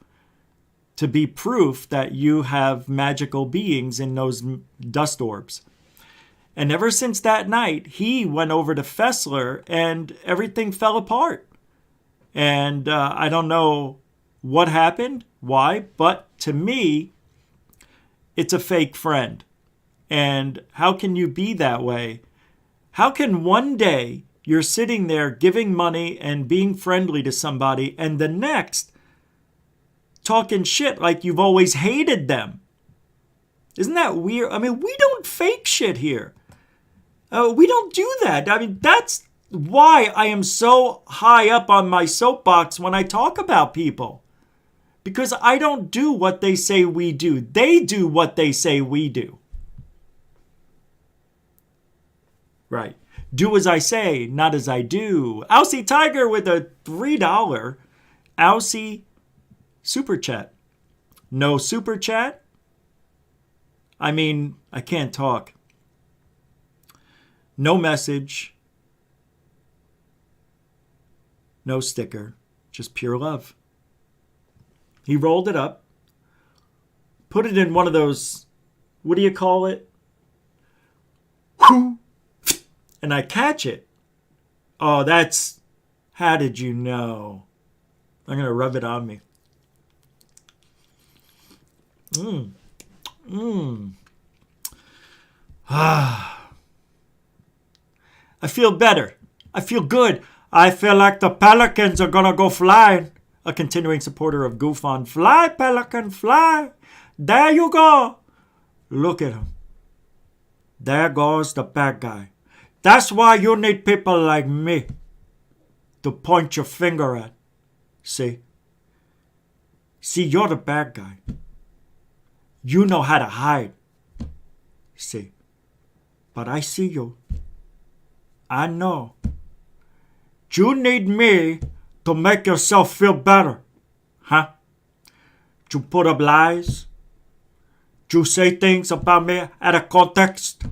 to be proof that you have magical beings in those dust orbs. And ever since that night, he went over to Fessler and everything fell apart. And I don't know what happened, why, but to me, it's a fake friend. And how can you be that way? How can one day you're sitting there giving money and being friendly to somebody and the next talking shit like you've always hated them? Isn't that weird? I mean, we don't fake shit here. We don't do that. I mean, that's why I am so high up on my soapbox when I talk about people. Because I don't do what they say we do. They do what they say we do. Right. Do as I say, not as I do. Aussie Tiger with a $3 Aussie super chat. No super chat? I mean, I can't talk. No message. No sticker. Just pure love. He rolled it up, put it in one of those, what do you call it? And I catch it. Oh, that's, how did you know? I'm going to rub it on me. I feel better. I feel good. I feel like the pelicans are going to go flying. A continuing supporter of GUFON. Fly, pelican, fly. There you go. Look at him. There goes the bad guy. That's why you need people like me to point your finger at. See? See, you're the bad guy. You know how to hide. See? But I see you. I know. You need me to make yourself feel better. Huh? You put up lies. You say things about me out of context.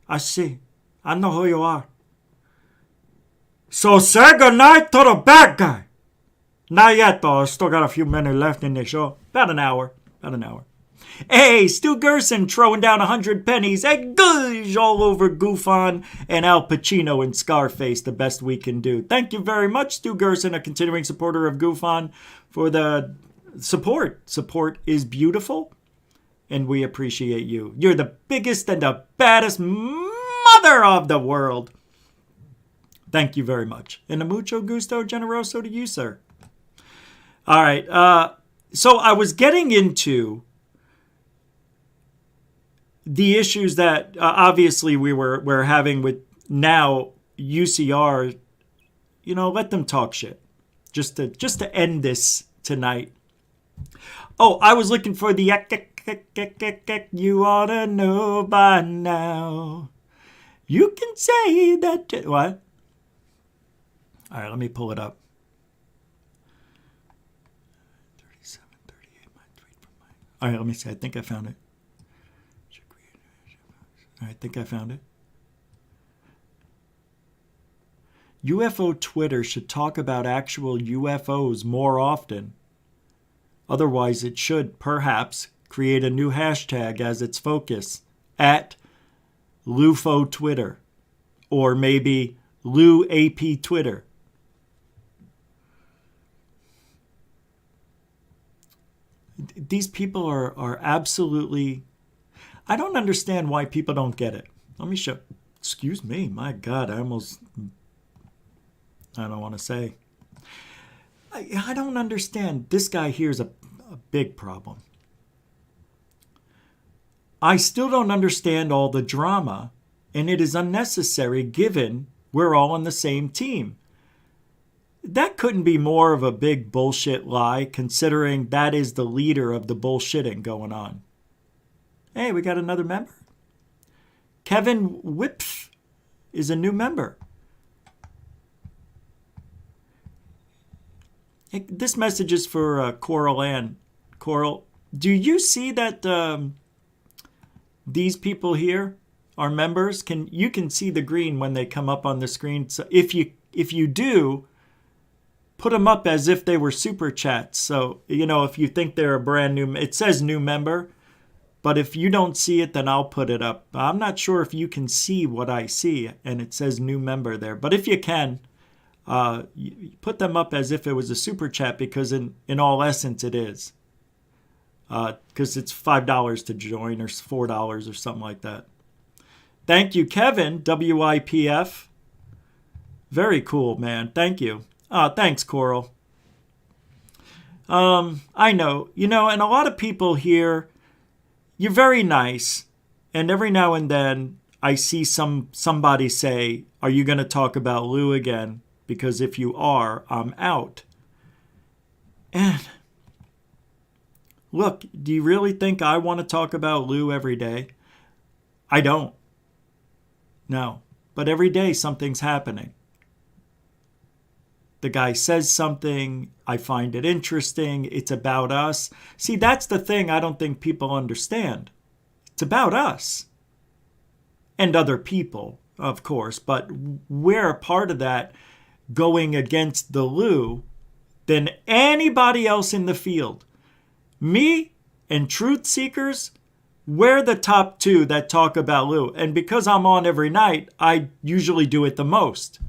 I see. I know who you are. So say goodnight to the bad guy. Not yet, though. I still got a few minutes left in the show. About an hour. Hey, Stu Gerson throwing down 100 pennies. Hey, goosh, all over GUFON and Al Pacino and Scarface, the best we can do. Thank you very much, Stu Gerson, a continuing supporter of GUFON, for the support. Support is beautiful, and we appreciate you. You're the biggest and the baddest mother of the world. Thank you very much. And a mucho gusto generoso to you, sir. All right. So I was getting into the issues that obviously we're having with now UCR. You know, let them talk shit. Just to end this tonight. Oh, I was looking for the you ought to know by now. You can say that. What? All right, let me pull it up. 37, 38, my tweet from mine. All right, let me see. I think I found it. All right, I think I found it. UFO Twitter should talk about actual UFOs more often. Otherwise, it should perhaps create a new hashtag as its focus at LUFO Twitter, or maybe Lue AP Twitter. These people are absolutely... I don't understand why people don't get it. Let me show... Excuse me. My God, I don't want to say. I don't understand. This guy here is a big problem. I still don't understand all the drama, and it is unnecessary given we're all on the same team. That couldn't be more of a big bullshit lie, considering that is the leader of the bullshitting going on. Hey, we got another member. Kevin Whipf is a new member. This message is for Coral Ann. Coral, do you see that these people here are members? You can see the green when they come up on the screen. So if you do, put them up as if they were super chats. So, you know, if you think they're a brand new, it says new member. But if you don't see it, then I'll put it up. I'm not sure if you can see what I see, and it says new member there. But if you can, you put them up as if it was a super chat, because in all essence it is. Because it's $5 to join, or $4 or something like that. Thank you, Kevin, WIPF. Very cool, man. Thank you. Thanks, Coral. I know, and a lot of people here, you're very nice, and every now and then I see somebody say, are you going to talk about Lue again? Because if you are, I'm out. And look, do you really think I want to talk about Lue every day? I don't. No. But every day something's happening. The guy says something, I find it interesting, it's about us. See, that's the thing I don't think people understand. It's about us. And other people, of course, but we're a part of that going against the Lue than anybody else in the field. Me and Truth Seekers, we're the top two that talk about Lue. And because I'm on every night, I usually do it the most.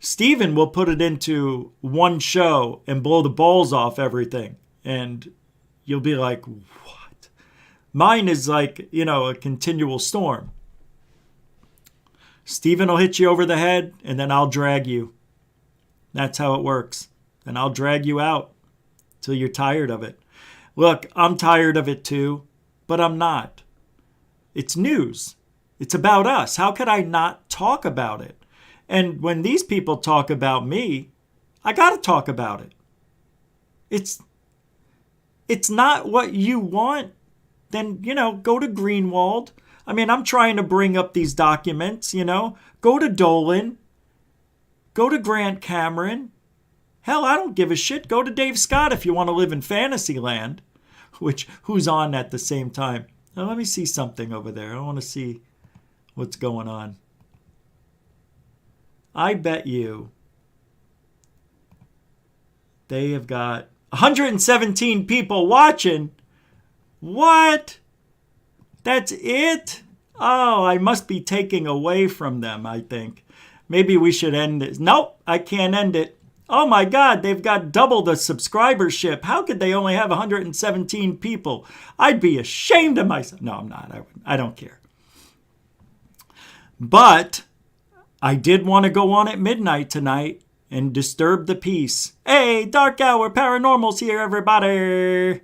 Steven will put it into one show and blow the balls off everything. And you'll be like, what? Mine is like, a continual storm. Steven will hit you over the head, and then I'll drag you. That's how it works. And I'll drag you out till you're tired of it. Look, I'm tired of it too, but I'm not. It's news. It's about us. How could I not talk about it? And when these people talk about me, I got to talk about it. It's not what you want, then, go to Greenwald. I mean, I'm trying to bring up these documents, Go to Dolan. Go to Grant Cameron. Hell, I don't give a shit. Go to Dave Scott if you want to live in Fantasyland, who's on at the same time. Now, let me see something over there. I want to see what's going on. I bet you they have got 117 people watching. What? That's it? Oh, I must be taking away from them, I think. Maybe we should end this. Nope, I can't end it. Oh my God, they've got double the subscribership. How could they only have 117 people? I'd be ashamed of myself. No, I'm not. I don't care. But I did want to go on at midnight tonight and disturb the peace. Hey, Dark Hour Paranormal's here, everybody.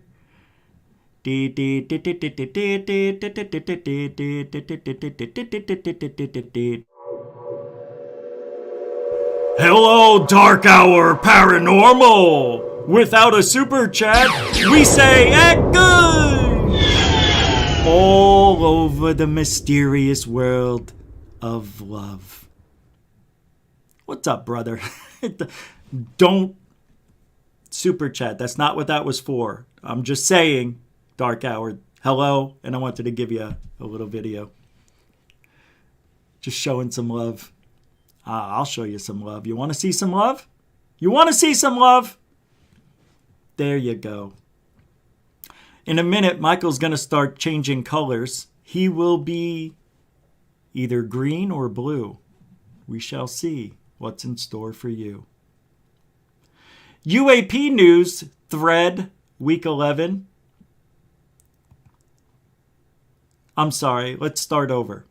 Hello, Dark Hour Paranormal. Without a super chat, we say act good. All over the mysterious world of love. What's up, brother? Don't super chat. That's not what that was for. I'm just saying, Dark Hour, hello, and I wanted to give you a little video. Just showing some love. I'll show you some love. You want to see some love? You want to see some love? There you go. In a minute, Michael's going to start changing colors. He will be either green or blue. We shall see what's in store for you. UAP news thread, week 11. I'm sorry, let's start over.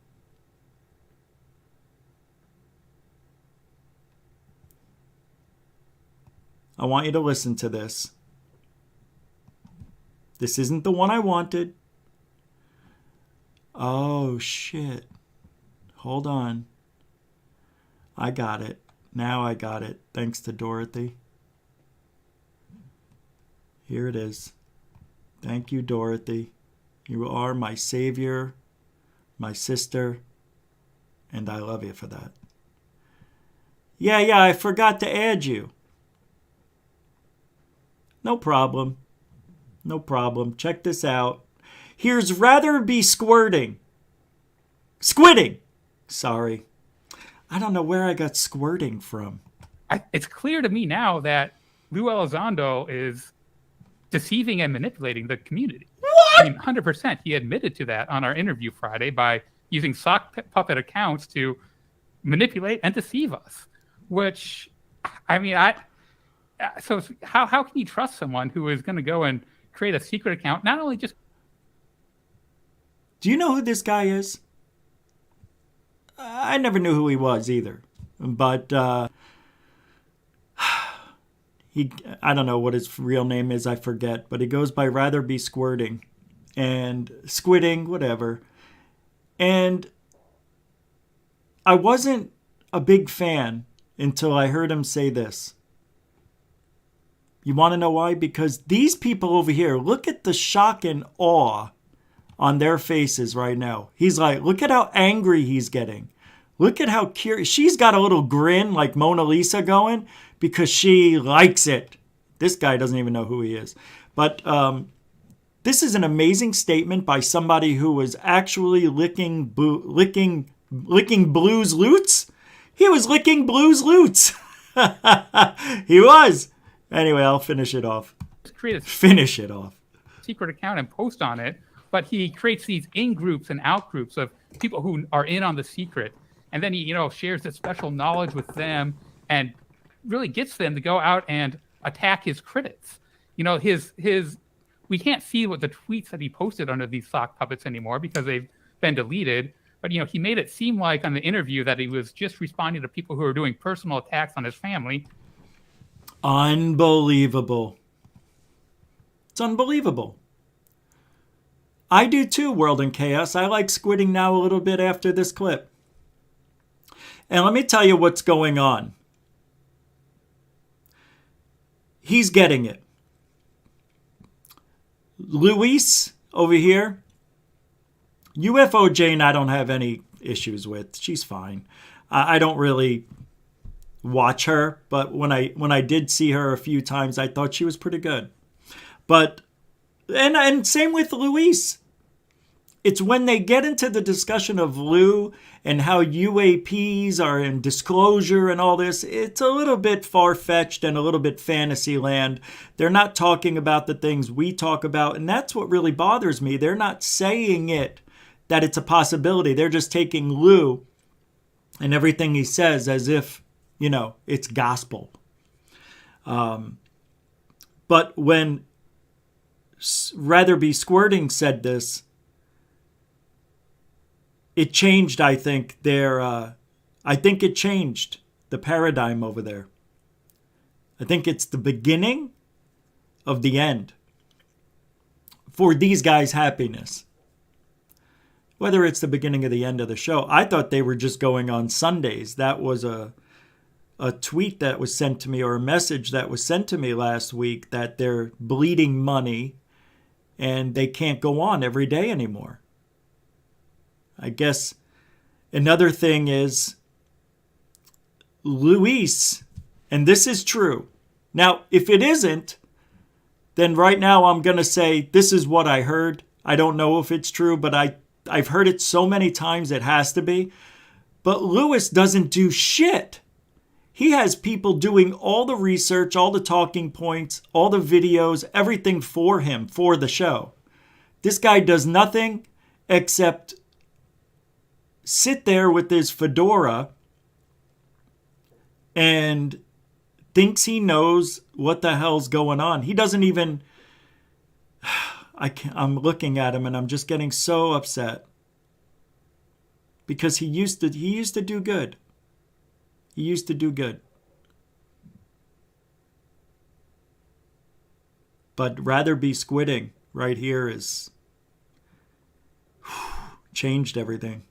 I want you to listen to this. This isn't the one I wanted. Oh, shit. Hold on. I got it. Now I got it. Thanks to Dorothy. Here it is. Thank you, Dorothy. You are my savior, my sister, and I love you for that. Yeah, I forgot to add you. No problem. No problem. Check this out. Here's rather be squirting. Squidding. Sorry. I don't know where I got squirting from. It's clear to me now that Lue Elizondo is deceiving and manipulating the community. What? I mean, 100%. He admitted to that on our interview Friday by using sock puppet accounts to manipulate and deceive us. Which, I mean, so how can you trust someone who is going to go and create a secret account? Not only just... Do you know who this guy is? I never knew who he was either. But I don't know what his real name is. I forget. But he goes by Rather Be Squirting and Squidding, whatever. And I wasn't a big fan until I heard him say this. You want to know why? Because these people over here, look at the shock and awe on their faces right now. He's like, look at how angry he's getting. Look at how curious. She's got a little grin like Mona Lisa going because she likes it. This guy doesn't even know who he is. But this is an amazing statement by somebody who was actually licking Blue's loots. He was licking Blue's loots. He was. Anyway, I'll finish it off. Finish it off. Secret account and post on it, but he creates these in-groups and out-groups of people who are in on the secret. And then he, shares this special knowledge with them and really gets them to go out and attack his critics. We can't see what the tweets that he posted under these sock puppets anymore because they've been deleted. But, he made it seem like on the interview that he was just responding to people who are doing personal attacks on his family. Unbelievable. It's unbelievable. I do too, World in Chaos. I like squidding now a little bit after this clip. And let me tell you what's going on. He's getting it. Luis over here. UFO Jane I don't have any issues with. She's fine. I don't really watch her, but when I did see her a few times, I thought she was pretty good. But and same with Luis. It's when they get into the discussion of Lue and how UAPs are in disclosure and all this, it's a little bit far-fetched and a little bit fantasy land. They're not talking about the things we talk about, and that's what really bothers me. They're not saying it, that it's a possibility. They're just taking Lue and everything he says as if, it's gospel. But when Rather Be Squirting said this, it changed, I think, it changed the paradigm over there. I think it's the beginning of the end for these guys' happiness. Whether it's the beginning of the end of the show, I thought they were just going on Sundays. That was a tweet that was sent to me, or a message that was sent to me last week, that they're bleeding money and they can't go on every day anymore. I guess another thing is Luis, and this is true. Now, if it isn't, then right now I'm going to say this is what I heard. I don't know if it's true, but I've heard it so many times it has to be. But Luis doesn't do shit. He has people doing all the research, all the talking points, all the videos, everything for him, for the show. This guy does nothing except sit there with his fedora and thinks he knows what the hell's going on. He doesn't even... I'm looking at him and I'm just getting so upset. Because he used to do good. He used to do good. But Rather Be Squidding right here is changed everything.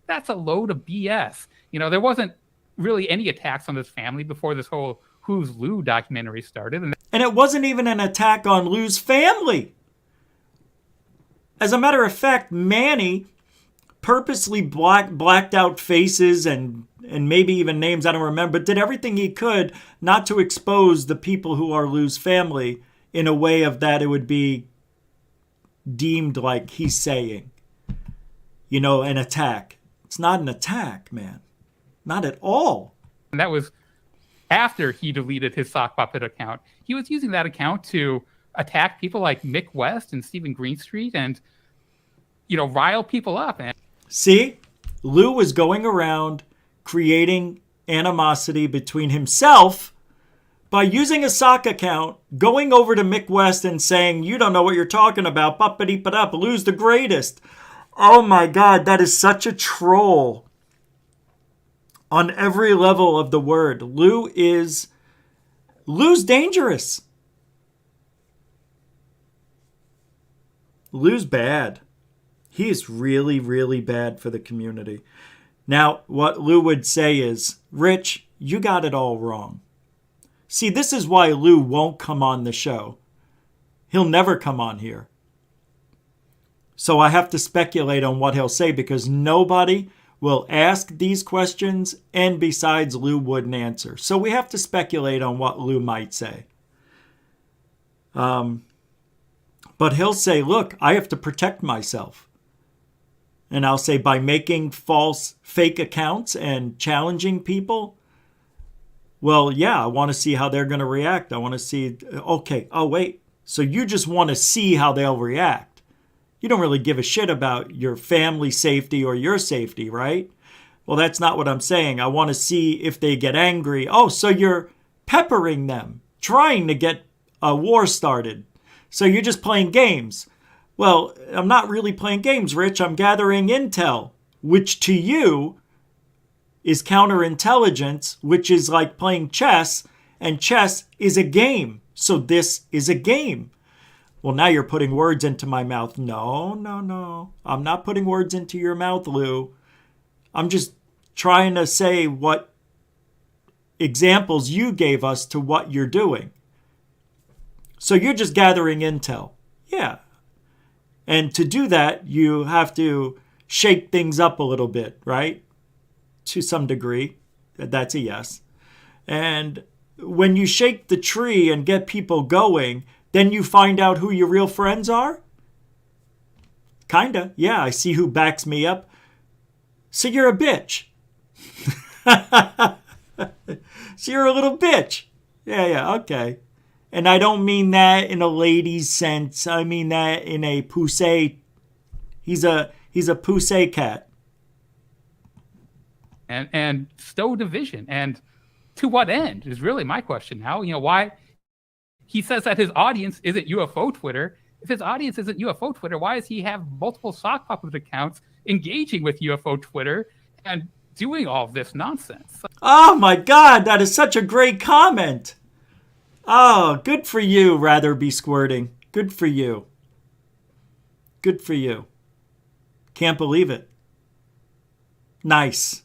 That's a load of BS. There wasn't really any attacks on this family before this whole Who's Lue documentary started. And it wasn't even an attack on Lue's family. As a matter of fact, Manny purposely blacked out faces and maybe even names, I don't remember, but did everything he could not to expose the people who are Lue's family in a way of that it would be deemed like he's saying, an attack. It's not an attack, man. Not at all. And that was after he deleted his sock puppet account. He was using that account to attack people like Mick West and Stephen Greenstreet and, rile people up. And see, Lue was going around creating animosity between himself by using a sock account, going over to Mick West and saying, you don't know what you're talking about, buppity-but-up, Lue's the greatest. Oh my God, that is such a troll. On every level of the word. Lue's dangerous. Lue's bad. He is really, really bad for the community. Now, what Lue would say is, Rich, you got it all wrong. See, this is why Lue won't come on the show. He'll never come on here. So I have to speculate on what he'll say because nobody will ask these questions, and besides, Lue wouldn't answer. So we have to speculate on what Lue might say. But he'll say, look, I have to protect myself. And I'll say, by making fake accounts and challenging people, well, yeah, I want to see how they're going to react. I want to see, okay, oh, wait. So you just want to see how they'll react. You don't really give a shit about your family safety or your safety, right? Well, that's not what I'm saying. I want to see if they get angry. Oh, so you're peppering them, trying to get a war started. So you're just playing games. Well, I'm not really playing games, Rich. I'm gathering intel, which to you is counterintelligence, which is like playing chess, and chess is a game. So this is a game. Well, now you're putting words into my mouth. No. I'm not putting words into your mouth, Lue. I'm just trying to say what examples you gave us to what you're doing. So you're just gathering intel. Yeah. And to do that, you have to shake things up a little bit, right? To some degree. That's a yes. And when you shake the tree and get people going, then you find out who your real friends are? Kinda. Yeah, I see who backs me up. So you're a bitch. So you're a little bitch. Yeah, okay. And I don't mean that in a lady's sense. I mean that in a poussé. He's a poussé cat. And stow division. And to what end is really my question now. Why he says that his audience isn't UFO Twitter. If his audience isn't UFO Twitter, why does he have multiple sock puppet accounts engaging with UFO Twitter and doing all of this nonsense? Oh my God, that is such a great comment. Oh, good for you, rather be squirting. Good for you. Good for you. Can't believe it. Nice.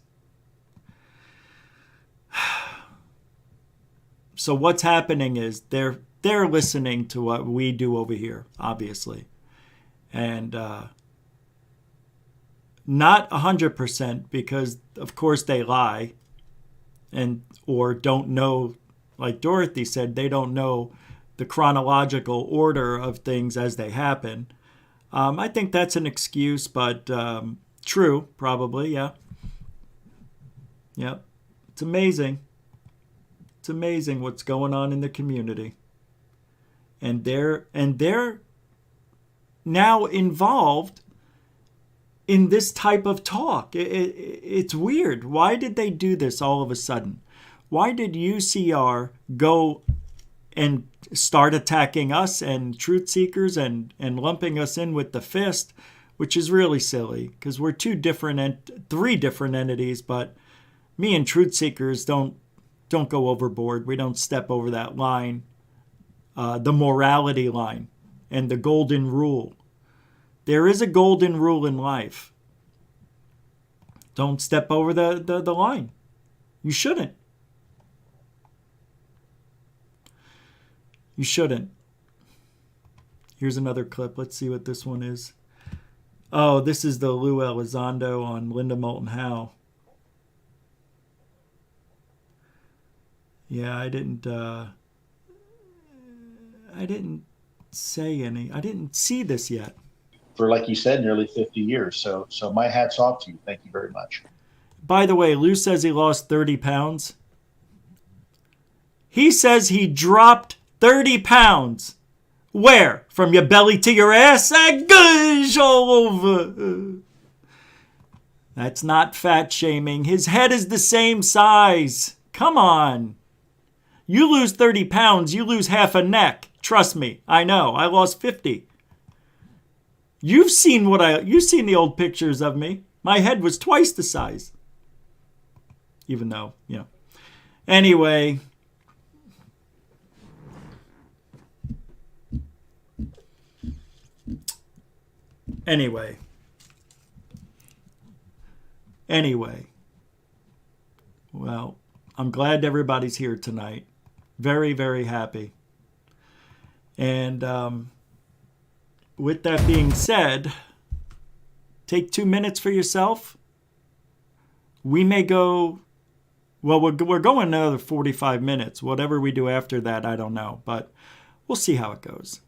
So what's happening is they're listening to what we do over here, obviously. And not 100% because, of course, they lie or don't know, like Dorothy said, they don't know the chronological order of things as they happen. I think that's an excuse, but true, probably, yeah. Yep. It's amazing. It's amazing what's going on in the community. And they're now involved in this type of talk. It's weird. Why did they do this all of a sudden? Why did UCR go and start attacking us and truth seekers and lumping us in with the fist, which is really silly because we're three different entities, but me and truth seekers don't go overboard. We don't step over that line, the morality line and the golden rule. There is a golden rule in life. Don't step over the line. You shouldn't. You shouldn't. Here's another clip. Let's see what this one is. Oh, this is the Lue Elizondo on Linda Moulton Howe. Yeah, I didn't see this yet. For, like you said, nearly 50 years. So my hat's off to you. Thank you very much. By the way, Lou says he lost 30 pounds. He says he dropped 30 pounds. Where? From your belly to your ass? Gosh, all over. That's not fat shaming. His head is the same size. Come on. You lose 30 pounds, you lose half a neck. Trust me, I know. I lost 50. You've seen the old pictures of me. My head was twice the size. Even though, Anyway. Well, I'm glad everybody's here tonight. Very, very happy. And with that being said, take 2 minutes for yourself. We may go, well, we're going another 45 minutes. Whatever we do after that, I don't know. But we'll see how it goes.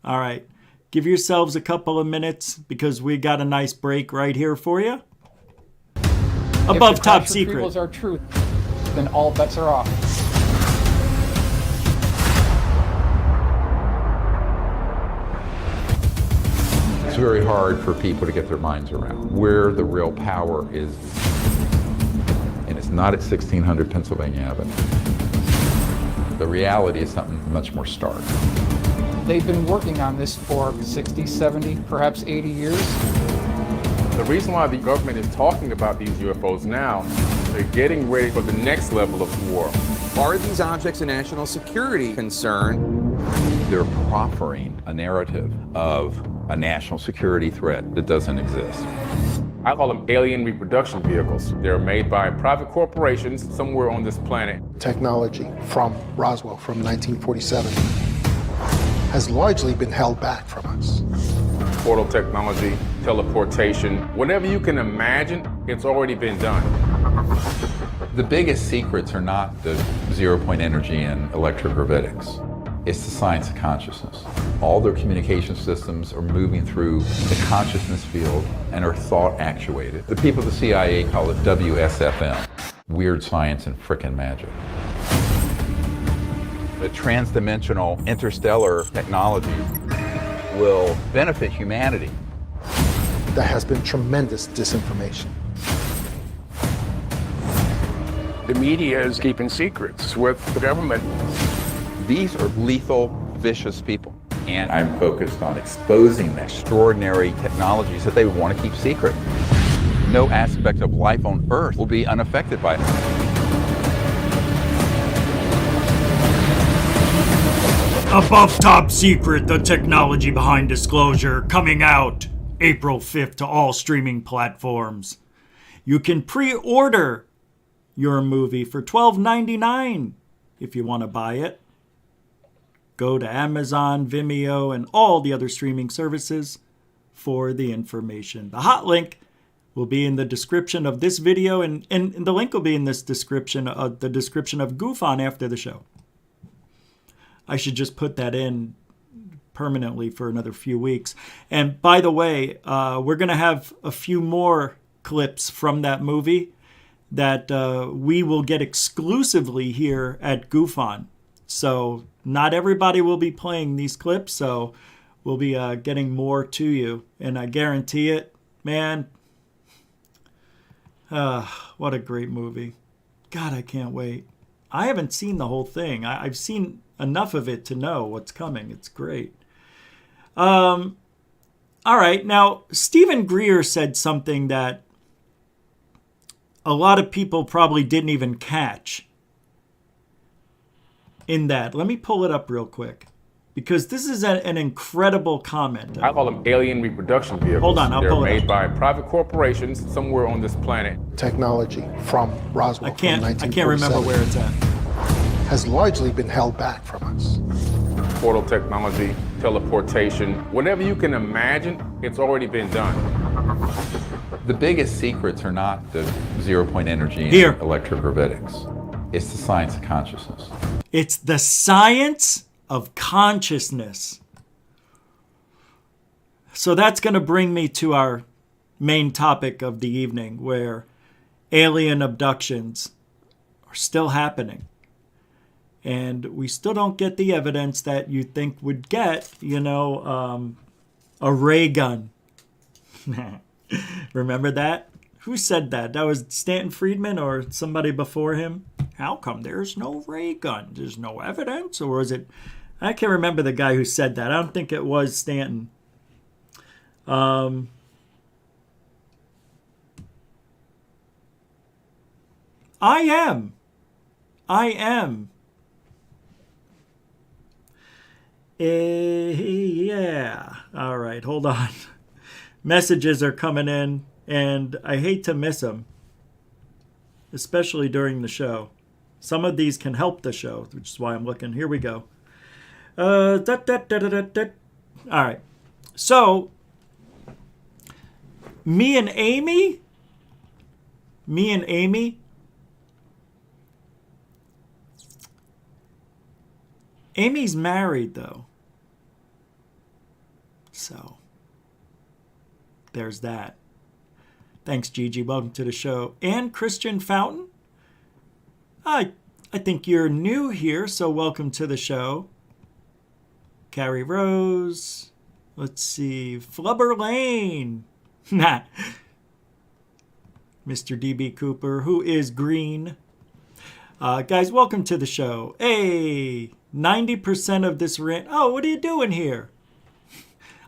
All right. Give yourselves a couple of minutes because we got a nice break right here for you. Above top secret. If the are truth, then all bets are off. It's very hard for people to get their minds around where the real power is. And it's not at 1600 Pennsylvania Avenue. The reality is something much more stark. They've been working on this for 60, 70, perhaps 80 years. The reason why the government is talking about these UFOs now, they're getting ready for the next level of war. Are these objects a national security concern? They're proffering a narrative of a national security threat that doesn't exist. I call them alien reproduction vehicles. They're made by private corporations somewhere on this planet. Technology from Roswell from 1947 has largely been held back from us. Portal technology, teleportation, whatever you can imagine, it's already been done. The biggest secrets are not the 0-point energy and electrogravitics. It's the science of consciousness. All their communication systems are moving through the consciousness field and are thought actuated. The people at the CIA call it WSFM, weird science and frickin' magic. The transdimensional interstellar technology will benefit humanity. There has been tremendous disinformation. The media is keeping secrets with the government. These are lethal, vicious people. And I'm focused on exposing the extraordinary technologies that they want to keep secret. No aspect of life on Earth will be unaffected by it. Above Top Secret, the technology behind disclosure, coming out April 5th to all streaming platforms. You can pre-order your movie for $12.99 if you want to buy it. Go to Amazon, Vimeo, and all the other streaming services for the information. The hot link will be in the description of this video, and the link will be in this description, the description of GUFON after the show. I should just put that in permanently for another few weeks. And by the way, we're going to have a few more clips from that movie that we will get exclusively here at GUFON. So not everybody will be playing these clips, so we'll be getting more to you. And I guarantee it, man, what a great movie. God, I can't wait. I haven't seen the whole thing. I've seen enough of it to know what's coming. It's great. All right. Now, Stephen Greer said something that a lot of people probably didn't even catch in that. Let me pull it up real quick, because this is an incredible comment. I call them alien reproduction vehicles. Hold on, I'll pull it They're up. made by private corporations somewhere on this planet. Technology from Roswell I can't from 1947 remember where it's at. has largely been held back from us. Portal technology, teleportation, whatever you can imagine, it's already been done. The biggest secrets are not the zero-point energy and Here. electrogravitics. It's the science of consciousness. It's the science of consciousness. So that's going to bring me to our main topic of the evening, where alien abductions are still happening. And we still don't get the evidence that you think would get, a ray gun. Remember that? Who said that? That was Stanton Friedman or somebody before him? How come there's no ray gun? There's no evidence? Or was it... I can't remember the guy who said that. I don't think it was Stanton. I am. Yeah. All right, hold on. Messages are coming in, and I hate to miss them, especially during the show. Some of these can help the show, which is why I'm looking. Here we go. All right. So, me and Amy. Amy's married, though. So, there's that. Thanks, Gigi. Welcome to the show. And Christian Fountain. I think you're new here, so welcome to the show. Carrie Rose. Let's see. Flubber Lane. Nah. Mr. D.B. Cooper, who is green. Guys, welcome to the show. Hey, 90% of this rant. Oh, what are you doing here?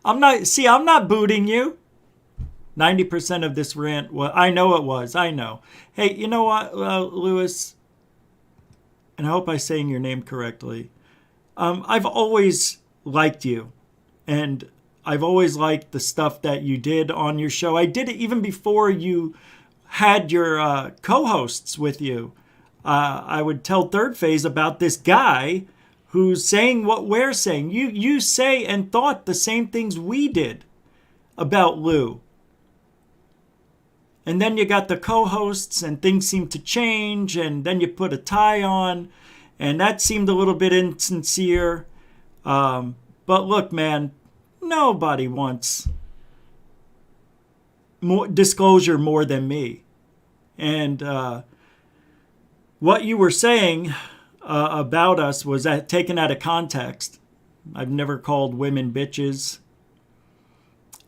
I'm not booting you. 90% of this rant. Well, I know it was. I know. Hey, you know what, Lewis? And I hope I'm saying your name correctly. I've always liked you. And I've always liked the stuff that you did on your show. I did it even before you had your co-hosts with you. I would tell Third Phase about this guy who's saying what we're saying. You say and thought the same things we did about Lue. And then you got the co-hosts and things seemed to change, and then you put a tie on, and that seemed a little bit insincere. But look, man, nobody wants more disclosure more than me. And what you were saying about us was taken out of context. I've never called women bitches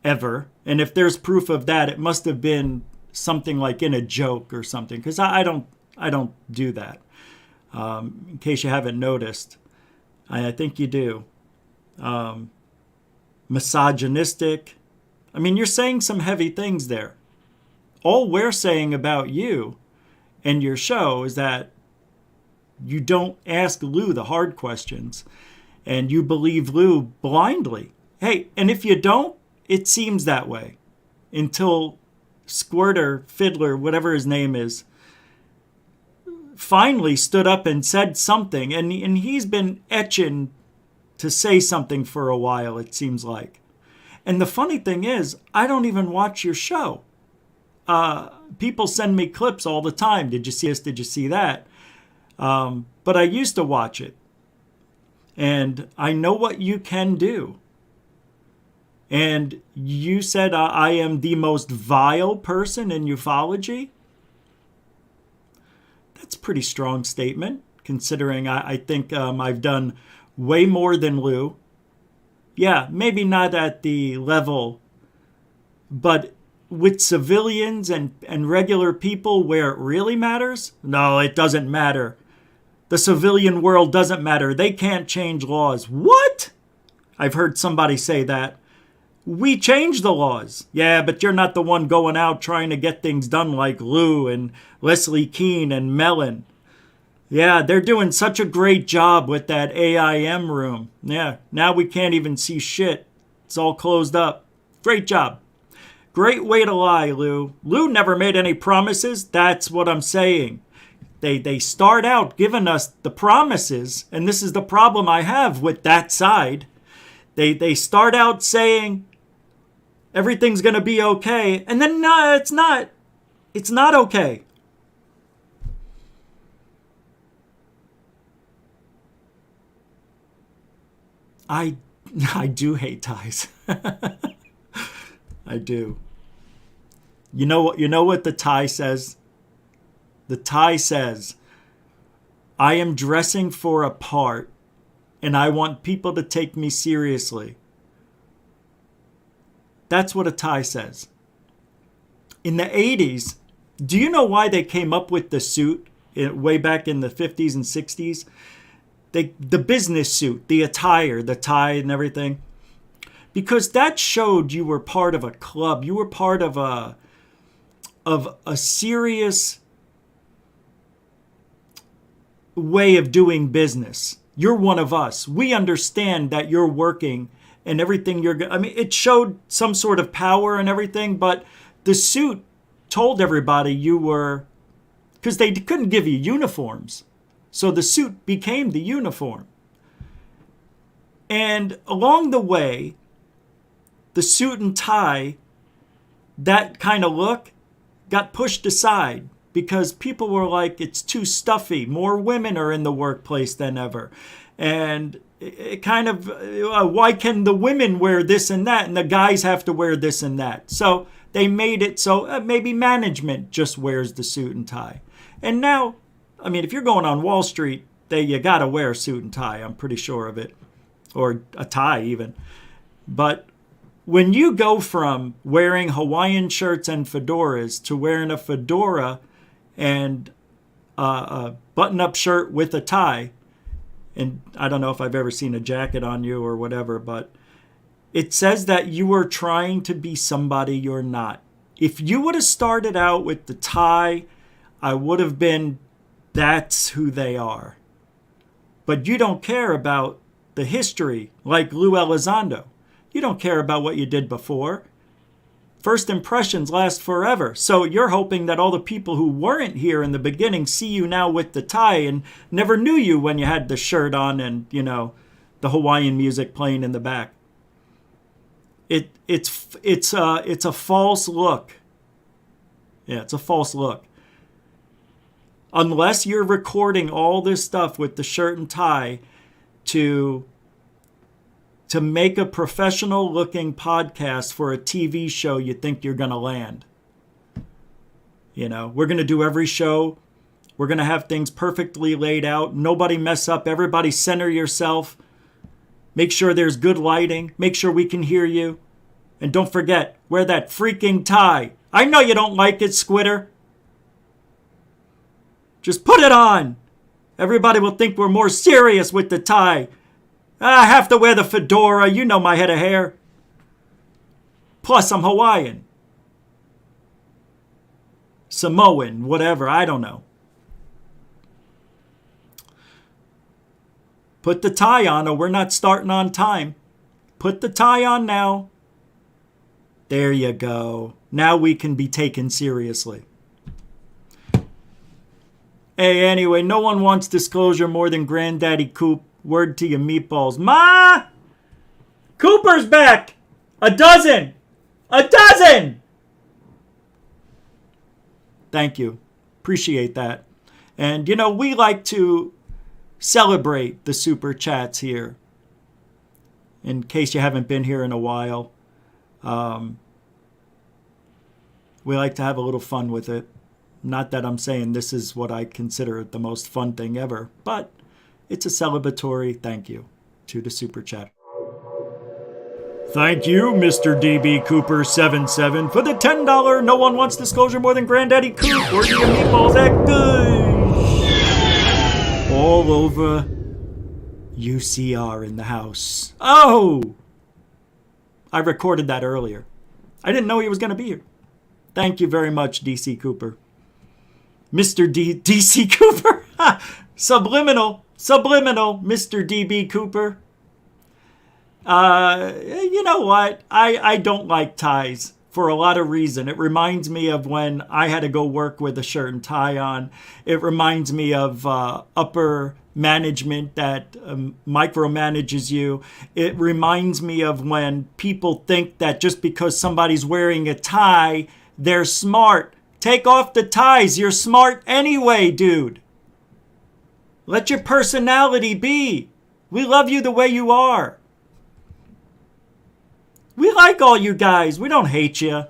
ever. And if there's proof of that, it must have been something like in a joke or something, because I don't do that. In case you haven't noticed, I think you do. Misogynistic. I mean, you're saying some heavy things there. All we're saying about you and your show is that you don't ask Lue the hard questions, and you believe Lue blindly. Hey, and if you don't, it seems that way until Squirter, Fiddler, whatever his name is, finally stood up and said something. And he's been etching to say something for a while, it seems like. And the funny thing is, I don't even watch your show. People send me clips all the time. Did you see this? Did you see that? But I used to watch it. And I know what you can do. And you said I am the most vile person in ufology? That's a pretty strong statement, considering I think I've done way more than Lue. Yeah, maybe not at the level, but with civilians and regular people where it really matters? No, it doesn't matter. The civilian world doesn't matter. They can't change laws. What? I've heard somebody say that. We change the laws. Yeah, but you're not the one going out trying to get things done like Lue and Leslie Kean and Mellon. Yeah, they're doing such a great job with that AIM room. Yeah, now we can't even see shit. It's all closed up. Great job. Great way to lie, Lue. Lue never made any promises. That's what I'm saying. They start out giving us the promises, and this is the problem I have with that side. They start out saying everything's going to be okay, and then no, it's not. It's not okay. I do hate ties. I do. You know what the tie says? The tie says, I am dressing for a part and I want people to take me seriously. That's what a tie says. In the 80s, do you know why they came up with the suit way back in the 50s and 60s? The business suit, the attire, the tie and everything. Because that showed you were part of a club. You were part of a serious way of doing business. You're one of us. We understand that you're working and everything it showed some sort of power and everything, but the suit told everybody you were, because they couldn't give you uniforms. So the suit became the uniform. And along the way, the suit and tie, that kind of look, got pushed aside because people were like, it's too stuffy. More women are in the workplace than ever. And it kind of, why can the women wear this and that and the guys have to wear this and that? So they made it so maybe management just wears the suit and tie. And now, I mean, if you're going on Wall Street, you got to wear a suit and tie. I'm pretty sure of it. Or a tie even. But when you go from wearing Hawaiian shirts and fedoras to wearing a fedora and a button-up shirt with a tie, and I don't know if I've ever seen a jacket on you or whatever, but it says that you are trying to be somebody you're not. If you would have started out with the tie, I would have been, that's who they are. But you don't care about the history, like Lue Elizondo. You don't care about what you did before. First impressions last forever. So you're hoping that all the people who weren't here in the beginning see you now with the tie and never knew you when you had the shirt on and, the Hawaiian music playing in the back. It's a false look. Yeah, it's a false look. Unless you're recording all this stuff with the shirt and tie to to make a professional looking podcast for a TV show you think you're going to land. You know, we're going to do every show. We're going to have things perfectly laid out. Nobody mess up. Everybody center yourself. Make sure there's good lighting. Make sure we can hear you. And don't forget, wear that freaking tie. I know you don't like it, Squitter. Just put it on. Everybody will think we're more serious with the tie. I have to wear the fedora. You know my head of hair. Plus, I'm Hawaiian. Samoan, whatever. I don't know. Put the tie on or we're not starting on time. Put the tie on now. There you go. Now we can be taken seriously. Hey, anyway, no one wants disclosure more than Granddaddy Coop. Word to your meatballs. Ma! Cooper's back! A dozen! A dozen! Thank you. Appreciate that. And, you know, we like to celebrate the super chats here. In case you haven't been here in a while. We like to have a little fun with it. Not that I'm saying this is what I consider the most fun thing ever, but it's a celebratory thank you to the super chat. Thank you, Mr. DB Cooper 77 for the $10 No One Wants Disclosure More Than Granddaddy Coop or your meatballs act good. All over UCR in the house. Oh! I recorded that earlier. I didn't know he was going to be here. Thank you very much, DC Cooper. Mr. DC Cooper. Subliminal, Mr. DB Cooper. You know what? I don't like ties for a lot of reasons. It reminds me of when I had to go work with a shirt and tie on. It reminds me of upper management that micromanages you. It reminds me of when people think that just because somebody's wearing a tie, they're smart. Take off the ties. You're smart anyway, dude. Let your personality be. We love you the way you are. We like all you guys. We don't hate you.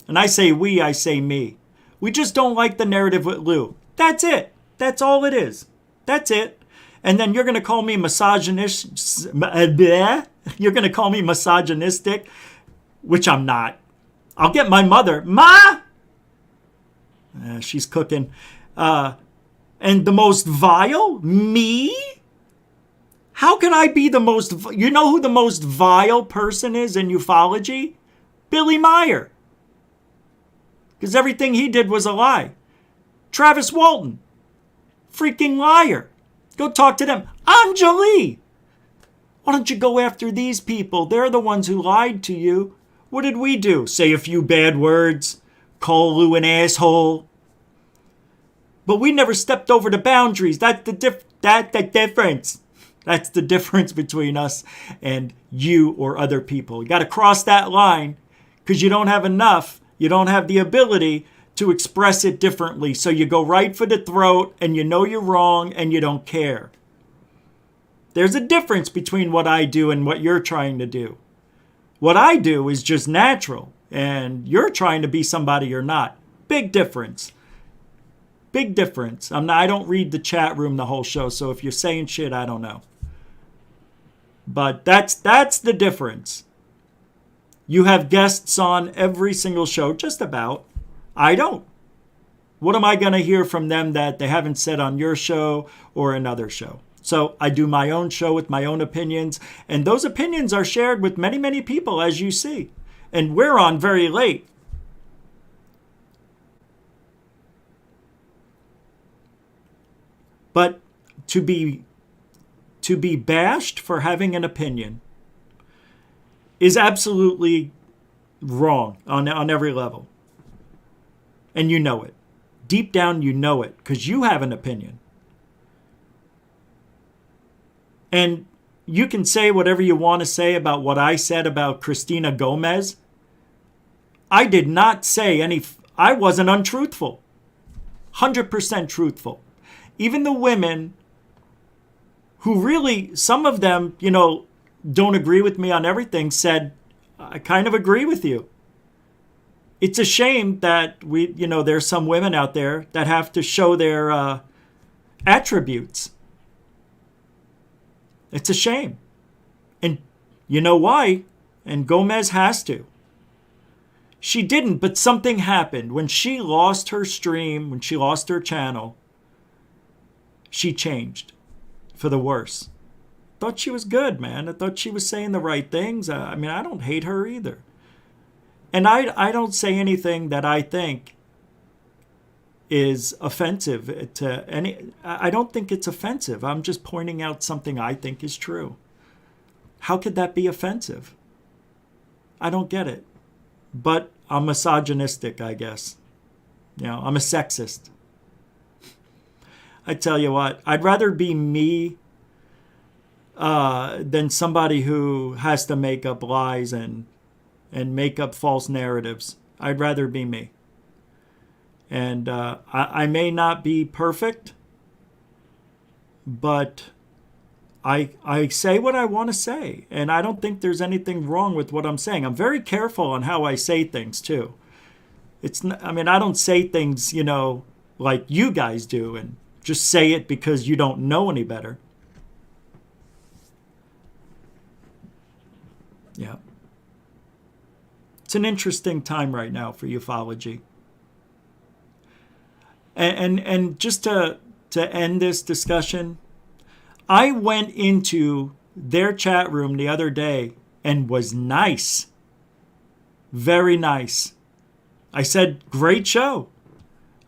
And I say we, I say me. We just don't like the narrative with Lue. That's it. That's all it is. That's it. And then you're going to call me misogynist. You're going to call me misogynistic, which I'm not. I'll get my mother. Ma! She's cooking. And the most vile? Me? How can I be the most... You know who the most vile person is in ufology? Billy Meyer. Because everything he did was a lie. Travis Walton. Freaking liar. Go talk to them. Anjali. Why don't you go after these people? They're the ones who lied to you. What did we do? Say a few bad words? Call Lue an asshole? But we never stepped over the boundaries. That's the difference. That's the difference between us and you or other people. You got to cross that line because you don't have enough. You don't have the ability to express it differently. So you go right for the throat and you know you're wrong and you don't care. There's a difference between what I do and what you're trying to do. What I do is just natural and you're trying to be somebody you're not. Big difference. Big difference. I don't read the chat room the whole show, so if you're saying shit, I don't know. But that's the difference. You have guests on every single show, just about. I don't. What am I going to hear from them that they haven't said on your show or another show? So I do my own show with my own opinions, and those opinions are shared with many, many people, as you see. And we're on very late. But to be bashed for having an opinion is absolutely wrong on every level. And you know it. Deep down, you know it because you have an opinion. And you can say whatever you want to say about what I said about Christina Gomez. I did not say I wasn't untruthful. 100% truthful. Even the women who really, some of them, don't agree with me on everything, said, I kind of agree with you. It's a shame that there's some women out there that have to show their attributes. It's a shame. And you know why? And Gomez has to. She didn't, but something happened. When she lost her stream, when she lost her channel, she changed for the worse. Thought she was good, man. I thought she was saying the right things. I mean, I don't hate her either. And I don't say anything that I think is offensive to any. I don't think it's offensive. I'm just pointing out something I think is true. How could that be offensive? I don't get it. But I'm misogynistic, I guess. I'm a sexist. I tell you what, I'd rather be me than somebody who has to make up lies and make up false narratives. I'd rather be me. And I may not be perfect, but I say what I want to say. And I don't think there's anything wrong with what I'm saying. I'm very careful on how I say things, too. I don't say things, like you guys do and just say it because you don't know any better. Yeah. It's an interesting time right now for ufology. And just to end this discussion, I went into their chat room the other day and was nice. Very nice. I said, great show.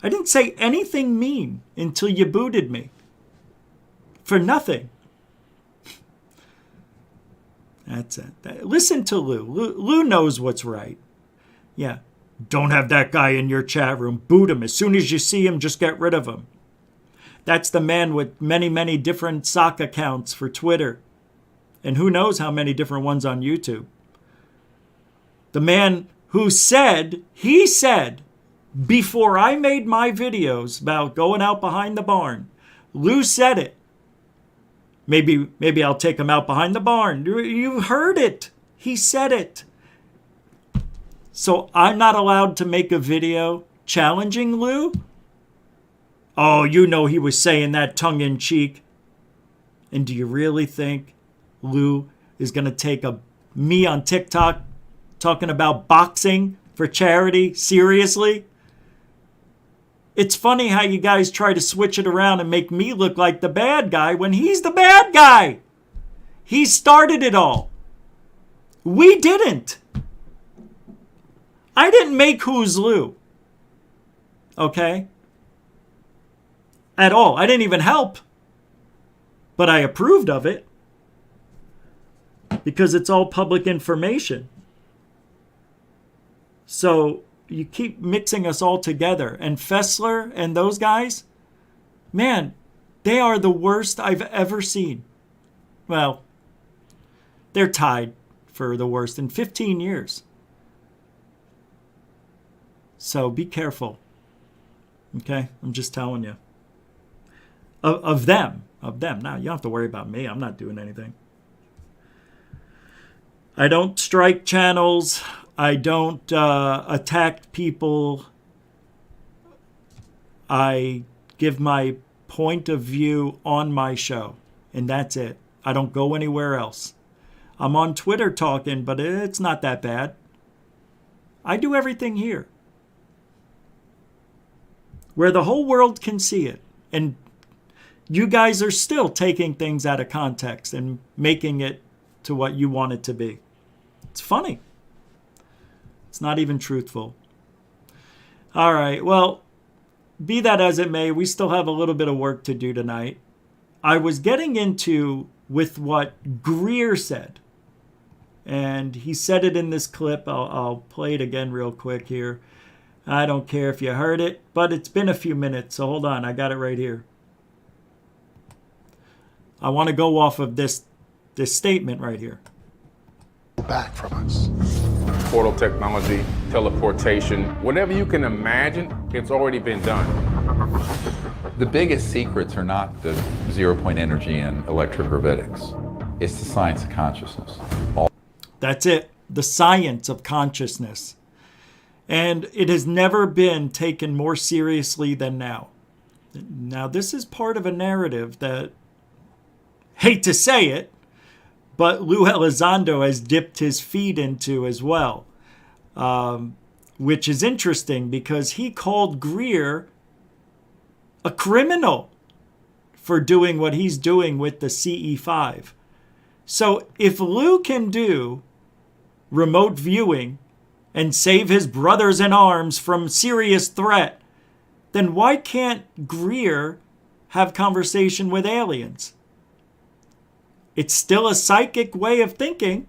I didn't say anything mean until you booted me. For nothing. That's it. Listen to Lue. Lue knows what's right. Yeah. Don't have that guy in your chat room. Boot him. As soon as you see him, just get rid of him. That's the man with many, many different sock accounts for Twitter. And who knows how many different ones on YouTube. The man who said, before I made my videos about going out behind the barn, Lue said it. Maybe I'll take him out behind the barn. You heard it. He said it. So I'm not allowed to make a video challenging Lue? Oh, he was saying that tongue-in-cheek. And do you really think Lue is going to take me on TikTok talking about boxing for charity seriously? It's funny how you guys try to switch it around and make me look like the bad guy when he's the bad guy. He started it all. We didn't. I didn't make Who's Lue. Okay? At all. I didn't even help. But I approved of it. Because it's all public information. So you keep mixing us all together. And Fessler and those guys, man, they are the worst I've ever seen. Well, they're tied for the worst in 15 years. So be careful. Okay? I'm just telling you. Of them. Now, you don't have to worry about me. I'm not doing anything. I don't strike channels. I don't attack people. I give my point of view on my show. And that's it. I don't go anywhere else. I'm on Twitter talking, but it's not that bad. I do everything here. Where the whole world can see it. And you guys are still taking things out of context and making it to what you want it to be. It's funny. It's not even truthful. All right, well, be that as it may, we still have a little bit of work to do tonight. I was getting into with what Greer said. And he said it in this clip. I'll play it again real quick here. I don't care if you heard it, but it's been a few minutes, so hold on. I got it right here. I want to go off of this statement right here. Back from us. Portal technology, teleportation, whatever you can imagine, it's already been done. The biggest secrets are not the 0-point energy and electrogravitics. It's the science of consciousness. That's it. The science of consciousness. And it has never been taken more seriously than now. Now, this is part of a narrative that, hate to say it, but Lue Elizondo has dipped his feet into as well, which is interesting because he called Greer a criminal for doing what he's doing with the CE5. So if Lue can do remote viewing and save his brothers in arms from serious threat, then why can't Greer have conversation with aliens? It's still a psychic way of thinking.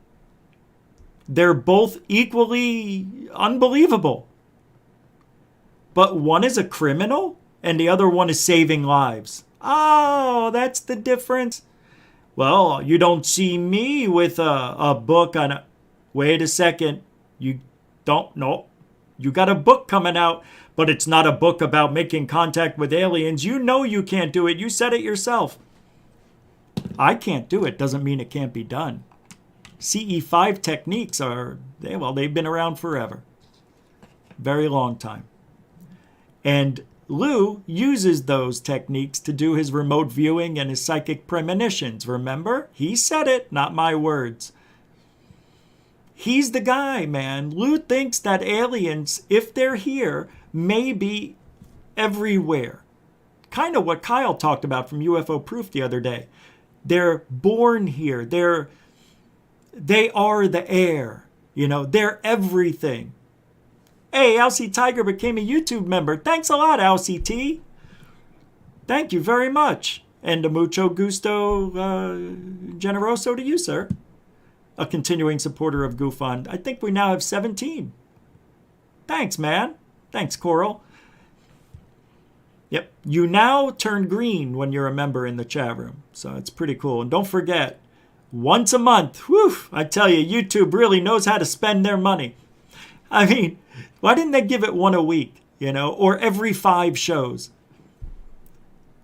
They're both equally unbelievable. But one is a criminal and the other one is saving lives. Oh, that's the difference. Well, you don't see me with a book on a... Wait a second. You don't know. You got a book coming out, but it's not a book about making contact with aliens. You know you can't do it. You said it yourself. I can't do it. Doesn't mean it can't be done. CE5 techniques are, they've been around forever. Very long time. And Lue uses those techniques to do his remote viewing and his psychic premonitions. Remember? He said it, not my words. He's the guy, man. Lue thinks that aliens, if they're here, may be everywhere. Kind of what Kyle talked about from UFO Proof the other day. They're born here. They are the air. You know, they're everything. Hey, LC Tiger became a YouTube member. Thanks a lot, LCT. Thank you very much. And a mucho gusto generoso to you, sir. A continuing supporter of GUFON. I think we now have 17. Thanks, man. Thanks, Coral. Yep. You now turn green when you're a member in the chat room. So it's pretty cool. And don't forget, once a month, whew, I tell you, YouTube really knows how to spend their money. I mean, why didn't they give it one a week, or every 5 shows?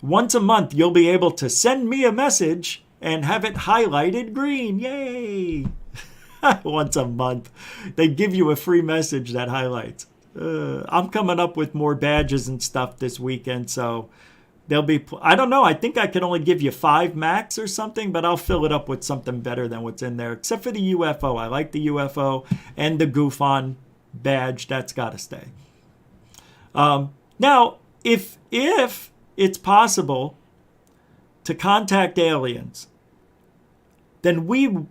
Once a month, you'll be able to send me a message and have it highlighted green. Yay! Once a month. They give you a free message that highlights. I'm coming up with more badges and stuff this weekend, so there'll be... I don't know. I think I can only give you 5 max or something, but I'll fill it up with something better than what's in there, except for the UFO. I like the UFO and the GUFON badge. That's got to stay. Now, if it's possible to contact aliens, then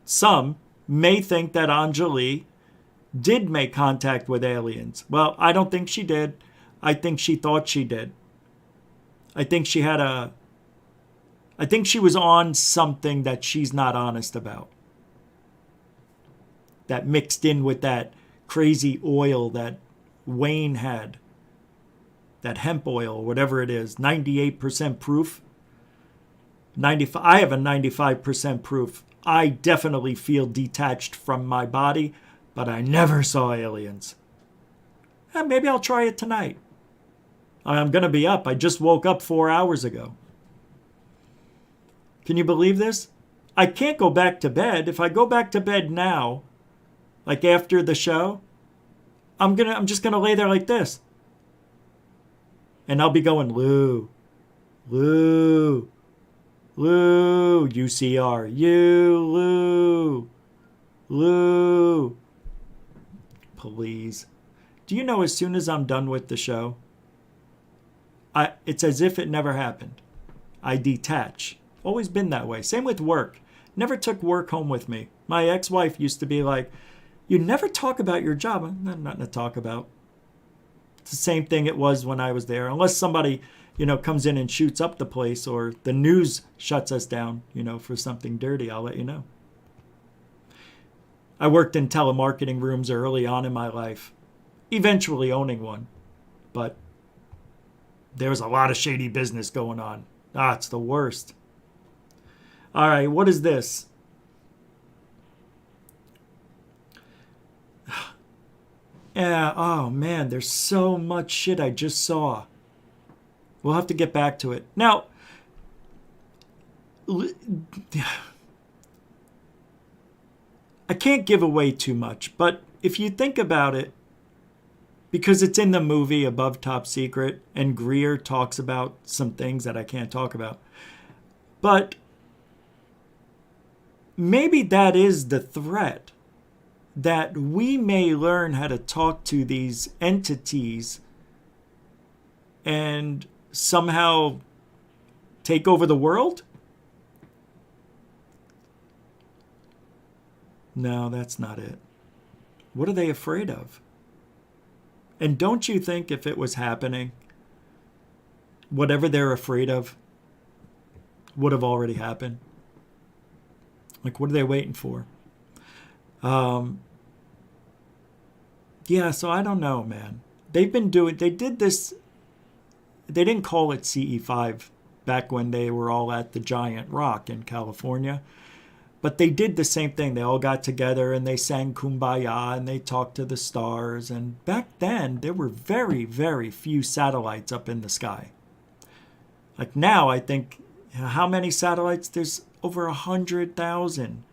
some may think that Anjali did make contact with aliens. Well, I don't think she did. I think she thought she did. I think she was on something that she's not honest about. That mixed in with that crazy oil that Wayne had. That hemp oil, whatever it is, 98% proof. 95. I have a 95% proof. I definitely feel detached from my body, but I never saw aliens. Maybe I'll try it tonight. I'm going to be up. I just woke up 4 hours ago. Can you believe this? I can't go back to bed. If I go back to bed now, like after the show, I'm just going to lay there like this. And I'll be going, Lue, Lue, Lue, UCR, Lue, Lue. Please. Do you know as soon as I'm done with the show, it's as if it never happened. I detach. Always been that way. Same with work. Never took work home with me. My ex-wife used to be like, you never talk about your job. Nothing to talk about. It's the same thing it was when I was there. Unless somebody, comes in and shoots up the place or the news shuts us down, for something dirty, I'll let you know. I worked in telemarketing rooms early on in my life, eventually owning one. But there was a lot of shady business going on. It's the worst. All right, what is this? Yeah, oh man, there's so much shit I just saw. We'll have to get back to it. Now, I can't give away too much, but if you think about it, because it's in the movie Above Top Secret, and Greer talks about some things that I can't talk about, but maybe that is the threat, that we may learn how to talk to these entities and somehow take over the world? No, that's not it. What are they afraid of? And don't you think if it was happening, whatever they're afraid of would have already happened? Like, what are they waiting for? Yeah, so I don't know, man. They did this, they didn't call it CE5 back when they were all at the Giant Rock in California. But they did the same thing. They all got together and they sang Kumbaya and they talked to the stars. And back then, there were very, very few satellites up in the sky. Like now, I think, how many satellites? There's over 100,000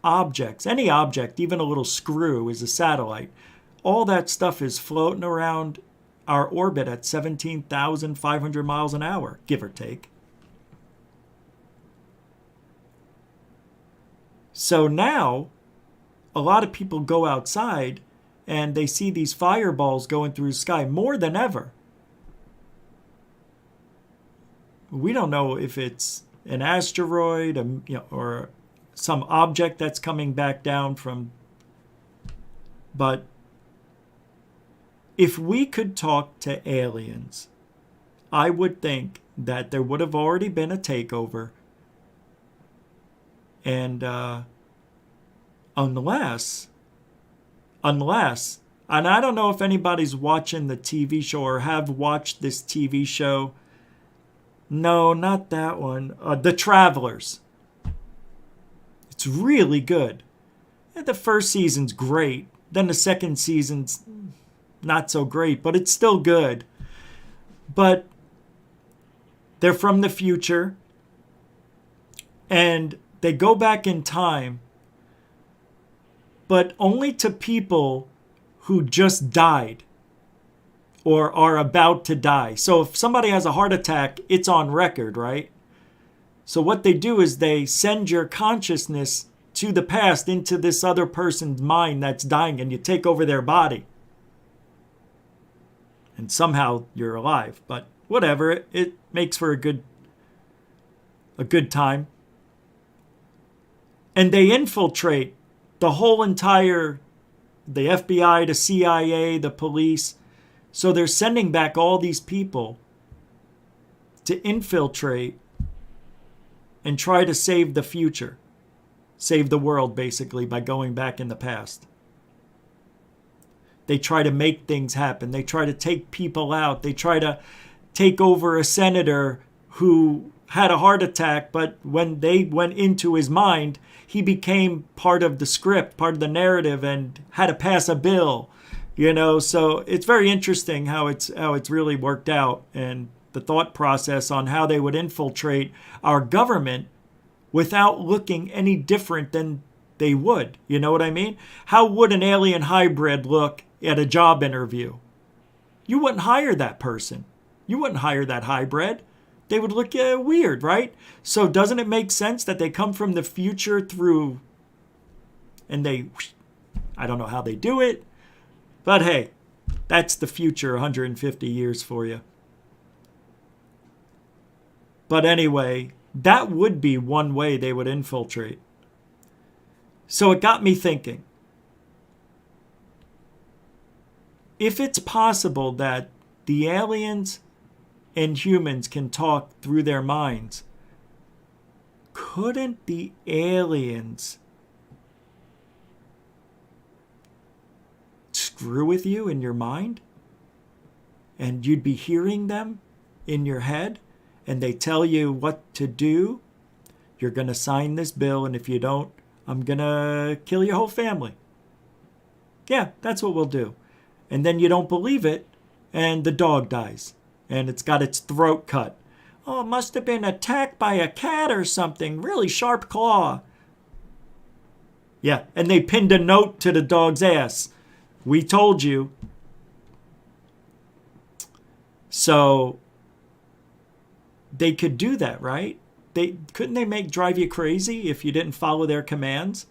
objects. Any object, even a little screw, is a satellite. All that stuff is floating around our orbit at 17,500 miles an hour, give or take. So now, a lot of people go outside and they see these fireballs going through the sky more than ever. We don't know if it's an asteroid, or some object that's coming back down from. But if we could talk to aliens, I would think that there would have already been a takeover. And unless, and I don't know if anybody's watching the TV show or have watched this TV show. No, not that one. The Travelers. It's really good. The first season's great. Then the second season's not so great, but it's still good. But they're from the future. And they go back in time, but only to people who just died or are about to die. So if somebody has a heart attack, it's on record, right? So what they do is they send your consciousness to the past into this other person's mind that's dying, and you take over their body. And somehow you're alive. But whatever, it makes for a good time. And they infiltrate the whole entire, the FBI, the CIA, the police. So they're sending back all these people to infiltrate and try to save the future. Save the world, basically, by going back in the past. They try to make things happen. They try to take people out. They try to take over a senator who had a heart attack, but when they went into his mind, he became part of the script, part of the narrative, and had to pass a bill. So it's very interesting how it's really worked out, and the thought process on how they would infiltrate our government without looking any different than they would. You know what I mean? How would an alien hybrid look at a job interview? You wouldn't hire that person. You wouldn't hire that hybrid. They would look weird, right? So doesn't it make sense that they come from the future through, and I don't know how they do it, but hey, that's the future 150 years for you. But anyway, that would be one way they would infiltrate. So it got me thinking. If it's possible that the aliens and humans can talk through their minds, couldn't the aliens screw with you in your mind? And you'd be hearing them in your head, and they tell you what to do. You're going to sign this bill, and if you don't, I'm going to kill your whole family. Yeah, that's what we'll do. And then you don't believe it, and the dog dies. And it's got its throat cut. Oh, it must have been attacked by a cat or something. Really sharp claw. Yeah, and they pinned a note to the dog's ass. We told you. So they could do that, right? Couldn't they drive you crazy if you didn't follow their commands?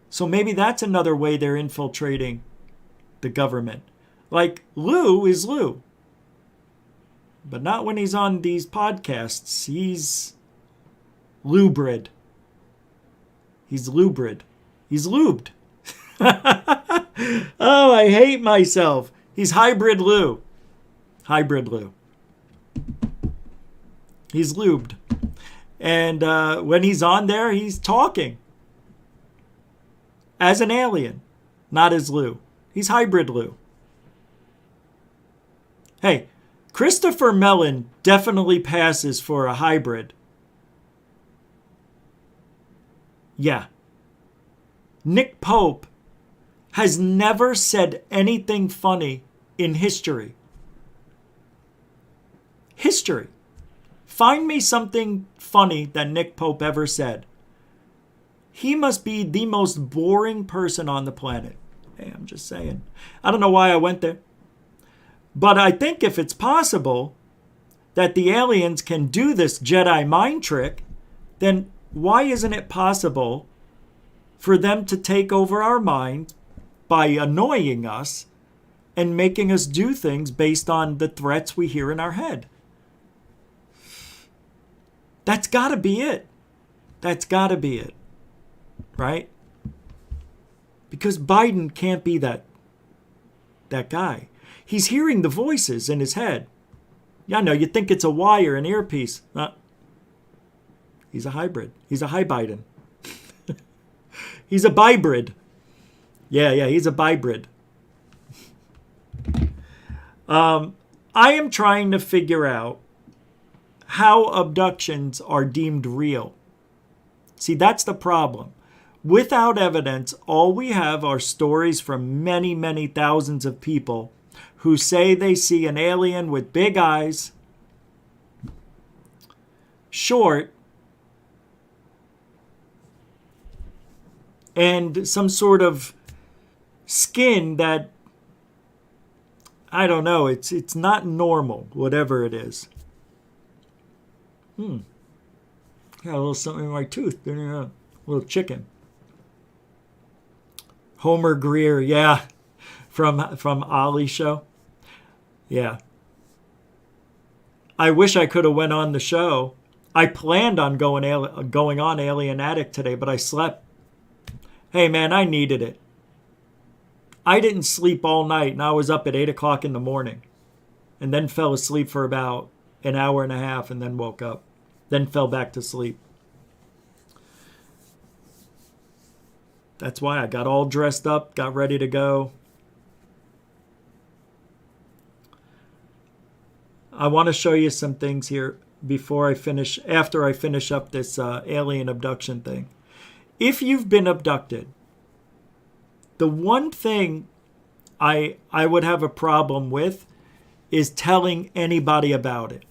So maybe that's another way they're infiltrating the government. Like, Lue is Lue. But not when he's on these podcasts. He's lubrid. He's lubrid. He's lubed. Oh, I hate myself. He's hybrid Lue. Hybrid Lue. He's lubed. And when he's on there, he's talking. As an alien, not as Lue. He's hybrid Lue. Hey, Christopher Mellon definitely passes for a hybrid. Yeah. Nick Pope has never said anything funny in history. History. Find me something funny that Nick Pope ever said. He must be the most boring person on the planet. Hey, I'm just saying. I don't know why I went there. But I think if it's possible that the aliens can do this Jedi mind trick, then why isn't it possible for them to take over our mind by annoying us and making us do things based on the threats we hear in our head? That's got to be it. That's got to be it. Right? Because Biden can't be that guy. He's hearing the voices in his head. Yeah, no, you think it's a wire, an earpiece. He's a hybrid. He's a high Biden. He's a bybrid. Yeah, he's a bybrid. I am trying to figure out how abductions are deemed real. See, that's the problem. Without evidence, all we have are stories from many, many thousands of people who say they see an alien with big eyes, short, and some sort of skin that, I don't know, it's not normal, whatever it is. Got a little something in my tooth. A little chicken. Homer Greer, yeah, from Ollie show. Yeah. I wish I could have went on the show. I planned on going on Alien Addict today, but I slept. Hey, man, I needed it. I didn't sleep all night, and I was up at 8 o'clock in the morning, and then fell asleep for about an hour and a half, and then woke up, then fell back to sleep. That's why I got all dressed up, got ready to go. I want to show you some things here after I finish up this alien abduction thing. If you've been abducted, the one thing I would have a problem with is telling anybody about it.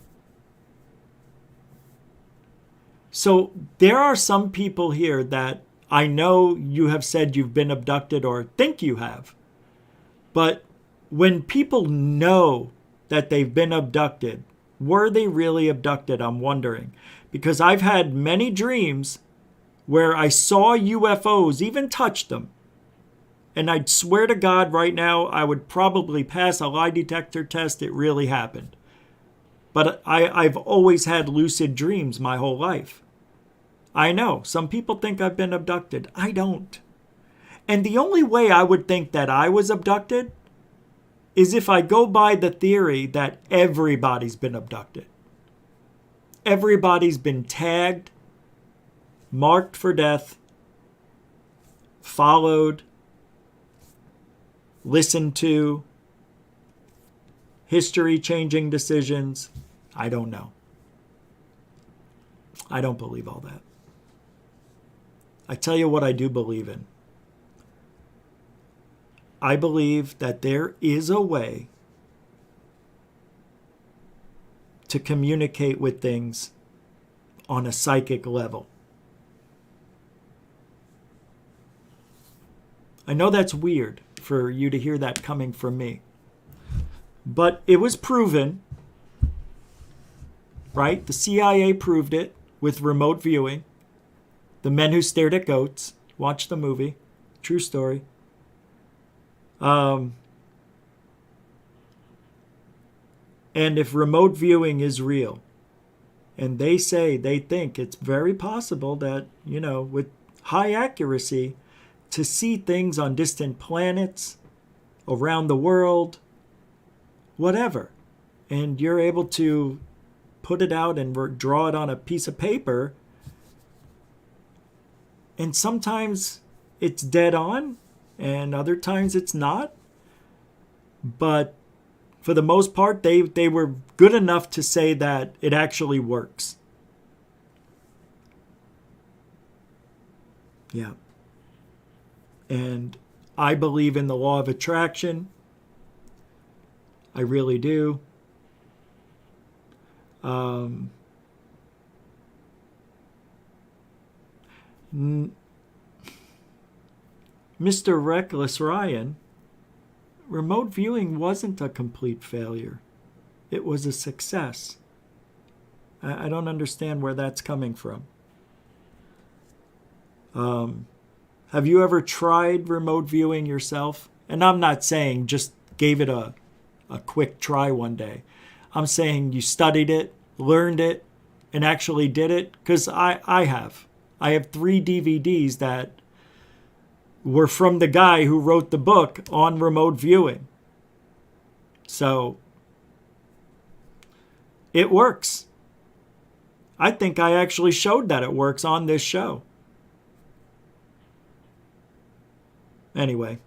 So there are some people here that I know you have said you've been abducted or think you have. But when people know that they've been abducted, were they really abducted? I'm wondering. Because I've had many dreams where I saw UFOs, even touched them. And I'd swear to God right now, I would probably pass a lie detector test. It really happened. But I've always had lucid dreams my whole life. I know, some people think I've been abducted. I don't. And the only way I would think that I was abducted is if I go by the theory that everybody's been abducted. Everybody's been tagged, marked for death, followed, listened to, history-changing decisions. I don't know. I don't believe all that. I tell you what I do believe in. I believe that there is a way to communicate with things on a psychic level. I know that's weird for you to hear that coming from me, but it was proven, right? The CIA proved it with remote viewing. The Men Who Stared at Goats. Watch the movie. True story. And if remote viewing is real, and they think it's very possible that, with high accuracy, to see things on distant planets, around the world, whatever, and you're able to put it out and draw it on a piece of paper, and sometimes it's dead on, and other times it's not. But for the most part, they were good enough to say that it actually works. Yeah. And I believe in the law of attraction. I really do. Mr. Reckless Ryan, remote viewing wasn't a complete failure. It was a success. I don't understand where that's coming from. Have you ever tried remote viewing yourself? And I'm not saying just gave it a quick try one day. I'm saying you studied it, learned it, and actually did it. Because I have. I have 3 DVDs that were from the guy who wrote the book on remote viewing. So it works. I think I actually showed that it works on this show. Anyway,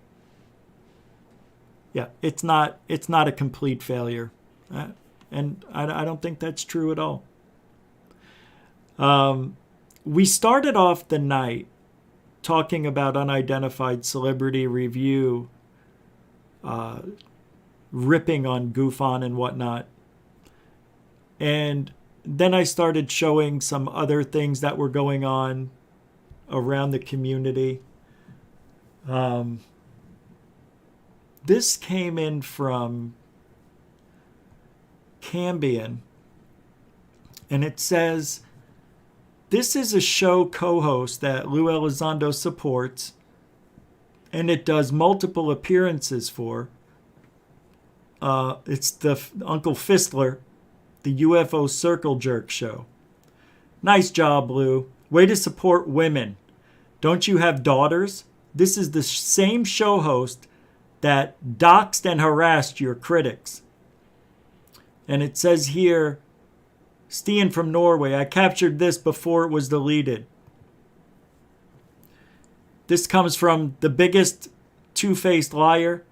yeah, it's not a complete failure, and I don't think that's true at all. We started off the night talking about Unidentified Celebrity Review, ripping on GUFON and whatnot, and then I started showing some other things that were going on around the community. This came in from Cambion, and it says, this is a show co-host that Lue Elizondo supports, and it does multiple appearances for. It's the Uncle Fistler, the UFO Circle Jerk show. Nice job, Lue. Way to support women. Don't you have daughters? This is the same show host that doxed and harassed your critics. And it says here, Stian from Norway, I captured this before it was deleted. This comes from the biggest two-faced liar.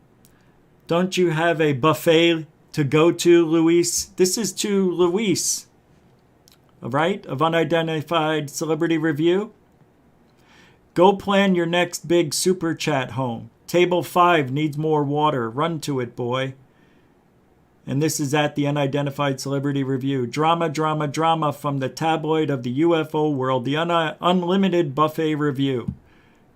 Don't you have a buffet to go to, Luis? This is to Luis, all right, of Unidentified Celebrity Review. Go plan your next big super chat home. Table 5 needs more water. Run to it, boy. And this is at the Unidentified Celebrity Review. Drama, drama, drama from the tabloid of the UFO world. The Unlimited Buffet Review.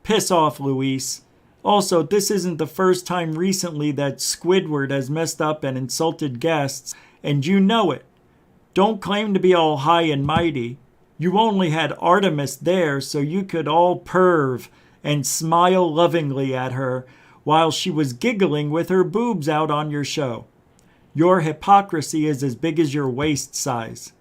Piss off, Luis. Also, this isn't the first time recently that Squidward has messed up and insulted guests, and you know it. Don't claim to be all high and mighty. You only had Artemis there so you could all perv and smile lovingly at her while she was giggling with her boobs out on your show. Your hypocrisy is as big as your waist size.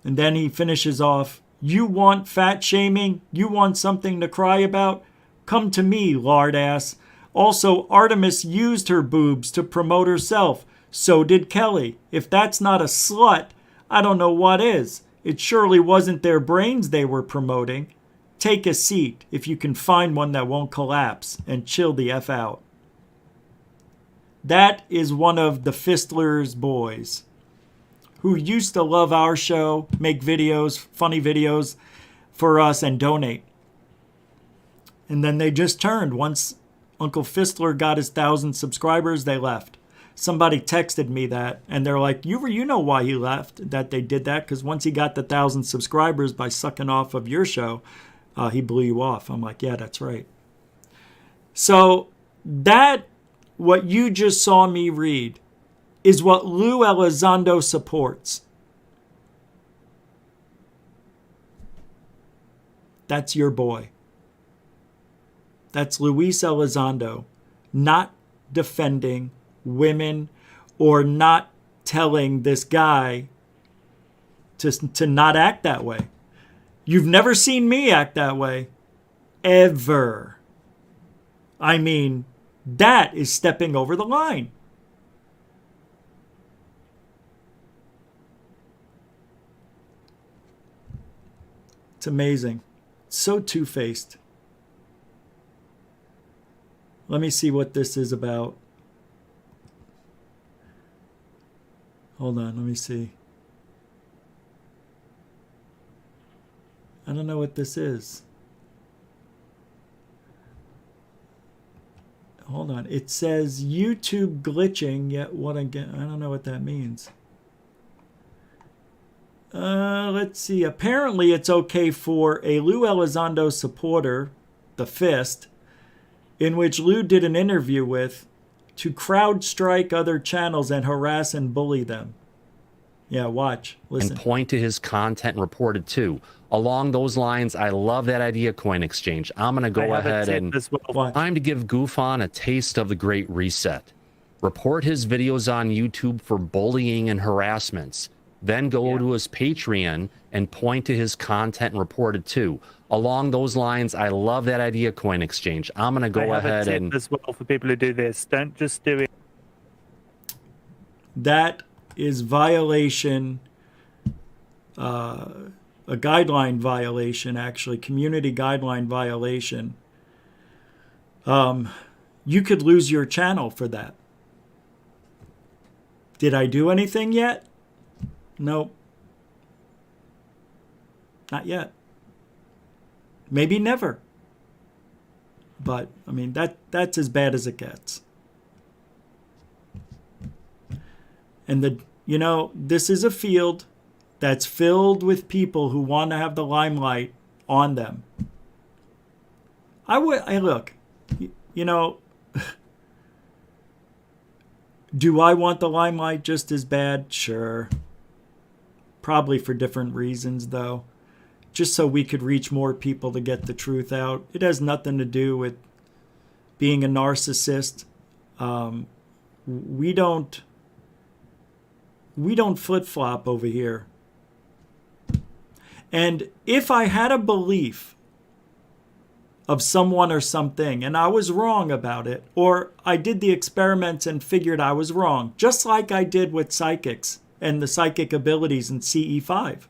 And then he finishes off, you want fat shaming? You want something to cry about? Come to me, lard ass. Also, Artemis used her boobs to promote herself. So did Kelly. If that's not a slut, I don't know what is. It surely wasn't their brains they were promoting. Take a seat if you can find one that won't collapse and chill the F out. That is one of the Fistler's boys who used to love our show, make videos, funny videos for us and donate. And then they just turned. Once Uncle Fistler got his 1,000 subscribers, they left. somebody texted me that, and they're like, you know why he left, that they did that, because once he got the 1,000 subscribers by sucking off of your show, he blew you off. I'm like, yeah, that's right. So that, what you just saw me read, is what Lue Elizondo supports. That's your boy. That's Luis Elizondo, not defending women or not telling this guy to not act that way. You've never seen me act that way, ever. I mean, that is stepping over the line. It's amazing. So two-faced. Let me see what this is about. Hold on, let me see. I don't know what this is. Hold on. It says YouTube glitching, yet what again? I don't know what that means. Let's see. Apparently it's okay for a Lue Elizondo supporter, the Fist, in which Lue did an interview with, to crowd strike other channels and harass and bully them. Yeah, watch. Listen. And point to his content and report it too. Along those lines, I love that idea, Coin Exchange. I'm going to go ahead and time to give GUFON a taste of the Great Reset. Report his videos on YouTube for bullying and harassments. Then go to his Patreon and point to his content and report it too. Along those lines, I love that idea, Coin Exchange. I'm going to go ahead and as well for people who do this. Don't just do it. That is violation, a guideline violation, actually, community guideline violation. You could lose your channel for that. Did I do anything yet? Nope. Not yet. Maybe never. But, I mean, that's as bad as it gets. And this is a field that's filled with people who want to have the limelight on them. Look, do I want the limelight just as bad? Sure. Probably for different reasons, though. Just so we could reach more people to get the truth out. It has nothing to do with being a narcissist. We don't flip-flop over here. And if I had a belief of someone or something and I was wrong about it, or I did the experiments and figured I was wrong, just like I did with psychics and the psychic abilities in CE5.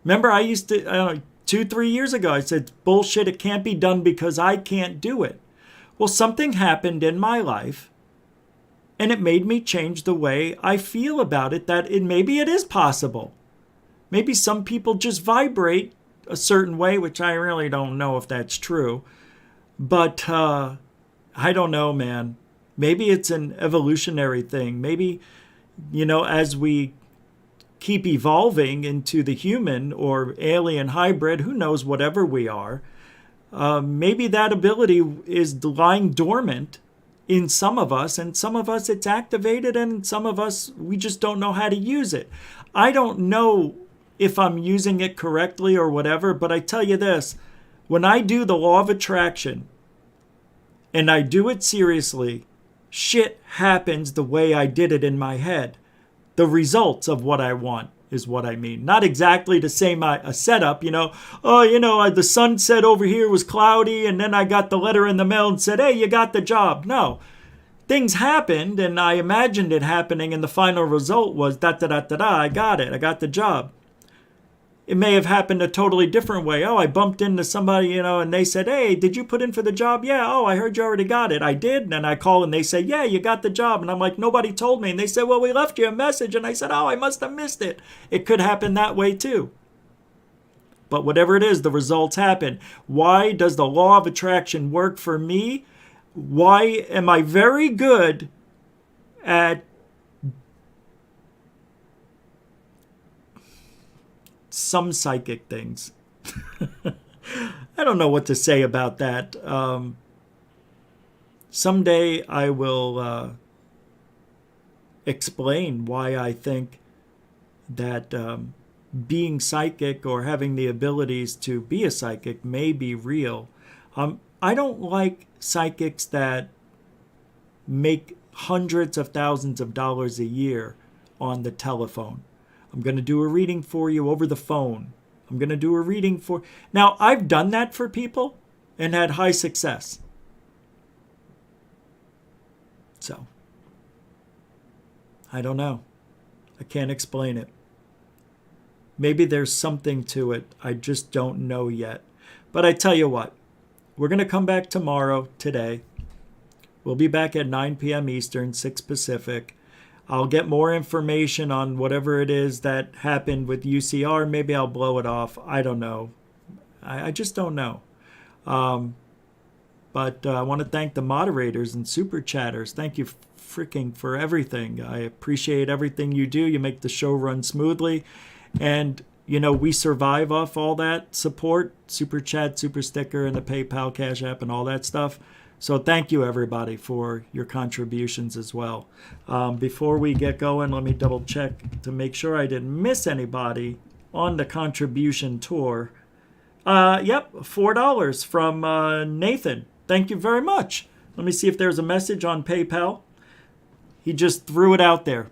Remember, I used to, 2-3 years ago, I said, bullshit, it can't be done because I can't do it. Well, something happened in my life, and it made me change the way I feel about it, that maybe it is possible. Maybe some people just vibrate a certain way, which I really don't know if that's true. But I don't know, man. Maybe it's an evolutionary thing. Maybe, as we keep evolving into the human or alien hybrid, who knows, whatever we are, maybe that ability is lying dormant in some of us, and some of us it's activated, and some of us we just don't know how to use it. I don't know if I'm using it correctly or whatever, but I tell you this, when I do the law of attraction and I do it seriously, shit happens the way I did it in my head. The results of what I want is what I mean. Not exactly the same a setup, the sunset over here was cloudy and then I got the letter in the mail and said, hey, you got the job. No. Things happened and I imagined it happening and the final result was I got it. I got the job. It may have happened a totally different way. Oh, I bumped into somebody, and they said, hey, did you put in for the job? Yeah. Oh, I heard you already got it. I did. And then I call and they say, yeah, you got the job. And I'm like, nobody told me. And they said, well, we left you a message. And I said, oh, I must have missed it. It could happen that way too. But whatever it is, the results happen. Why does the law of attraction work for me? Why am I very good at some psychic things. I don't know what to say about that. Someday I will explain why I think that being psychic or having the abilities to be a psychic may be real. I don't like psychics that make hundreds of thousands of dollars a year on the telephone. I'm going to do a reading for you over the phone. I'm going to do a reading for... Now, I've done that for people and had high success. So, I don't know. I can't explain it. Maybe there's something to it. I just don't know yet. But I tell you what, we're going to come back tomorrow, today. We'll be back at 9 p.m. Eastern, 6 Pacific. I'll get more information on whatever it is that happened with UCR. Maybe I'll blow it off. I don't know. I just don't know. But I want to thank the moderators and super chatters. Thank you freaking for everything. I appreciate everything you do. You make the show run smoothly. And, you know, we survive off all that support. Super chat, super sticker, and the PayPal, Cash App, and all that stuff. So thank you, everybody, for your contributions as well. Before we get going, let me double check to make sure I didn't miss anybody on the contribution tour. Yep, $4 from Nathan. Thank you very much. Let me see if there's a message on PayPal. He just threw it out there.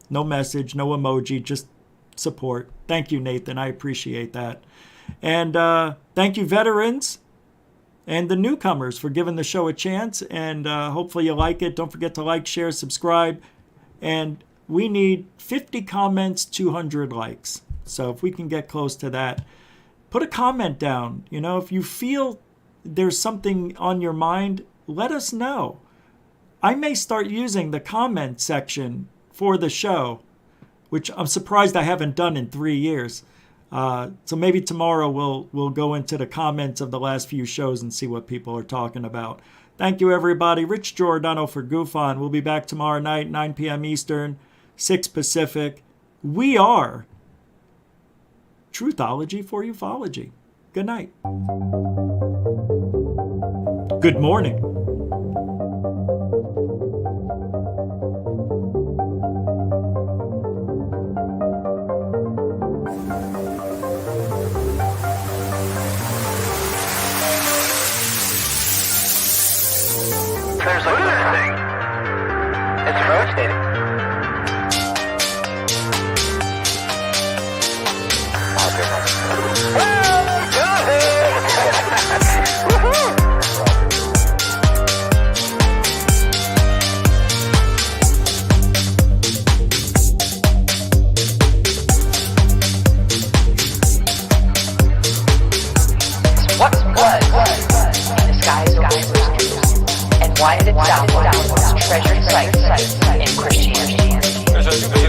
No message, no emoji, just support. Thank you, Nathan. I appreciate that. And thank you, veterans and the newcomers, for giving the show a chance. And hopefully you like it. Don't forget to like, share, subscribe. And we need 50 comments, 200 likes. So if we can get close to that, put a comment down. You know, if you feel there's something on your mind, let us know. I may start using the comment section for the show, which I'm surprised I haven't done in 3 years. So maybe tomorrow we'll go into the comments of the last few shows and see what people are talking about. Thank you, everybody. Rich Giordano for GUFON. We'll be back tomorrow night, 9 p.m. Eastern, 6 Pacific. We are Truthology for Ufology. Good night. Good morning. There's a weird thing. It's rotating. What was in the skies over and why did it sound like treasured sites in Christianity?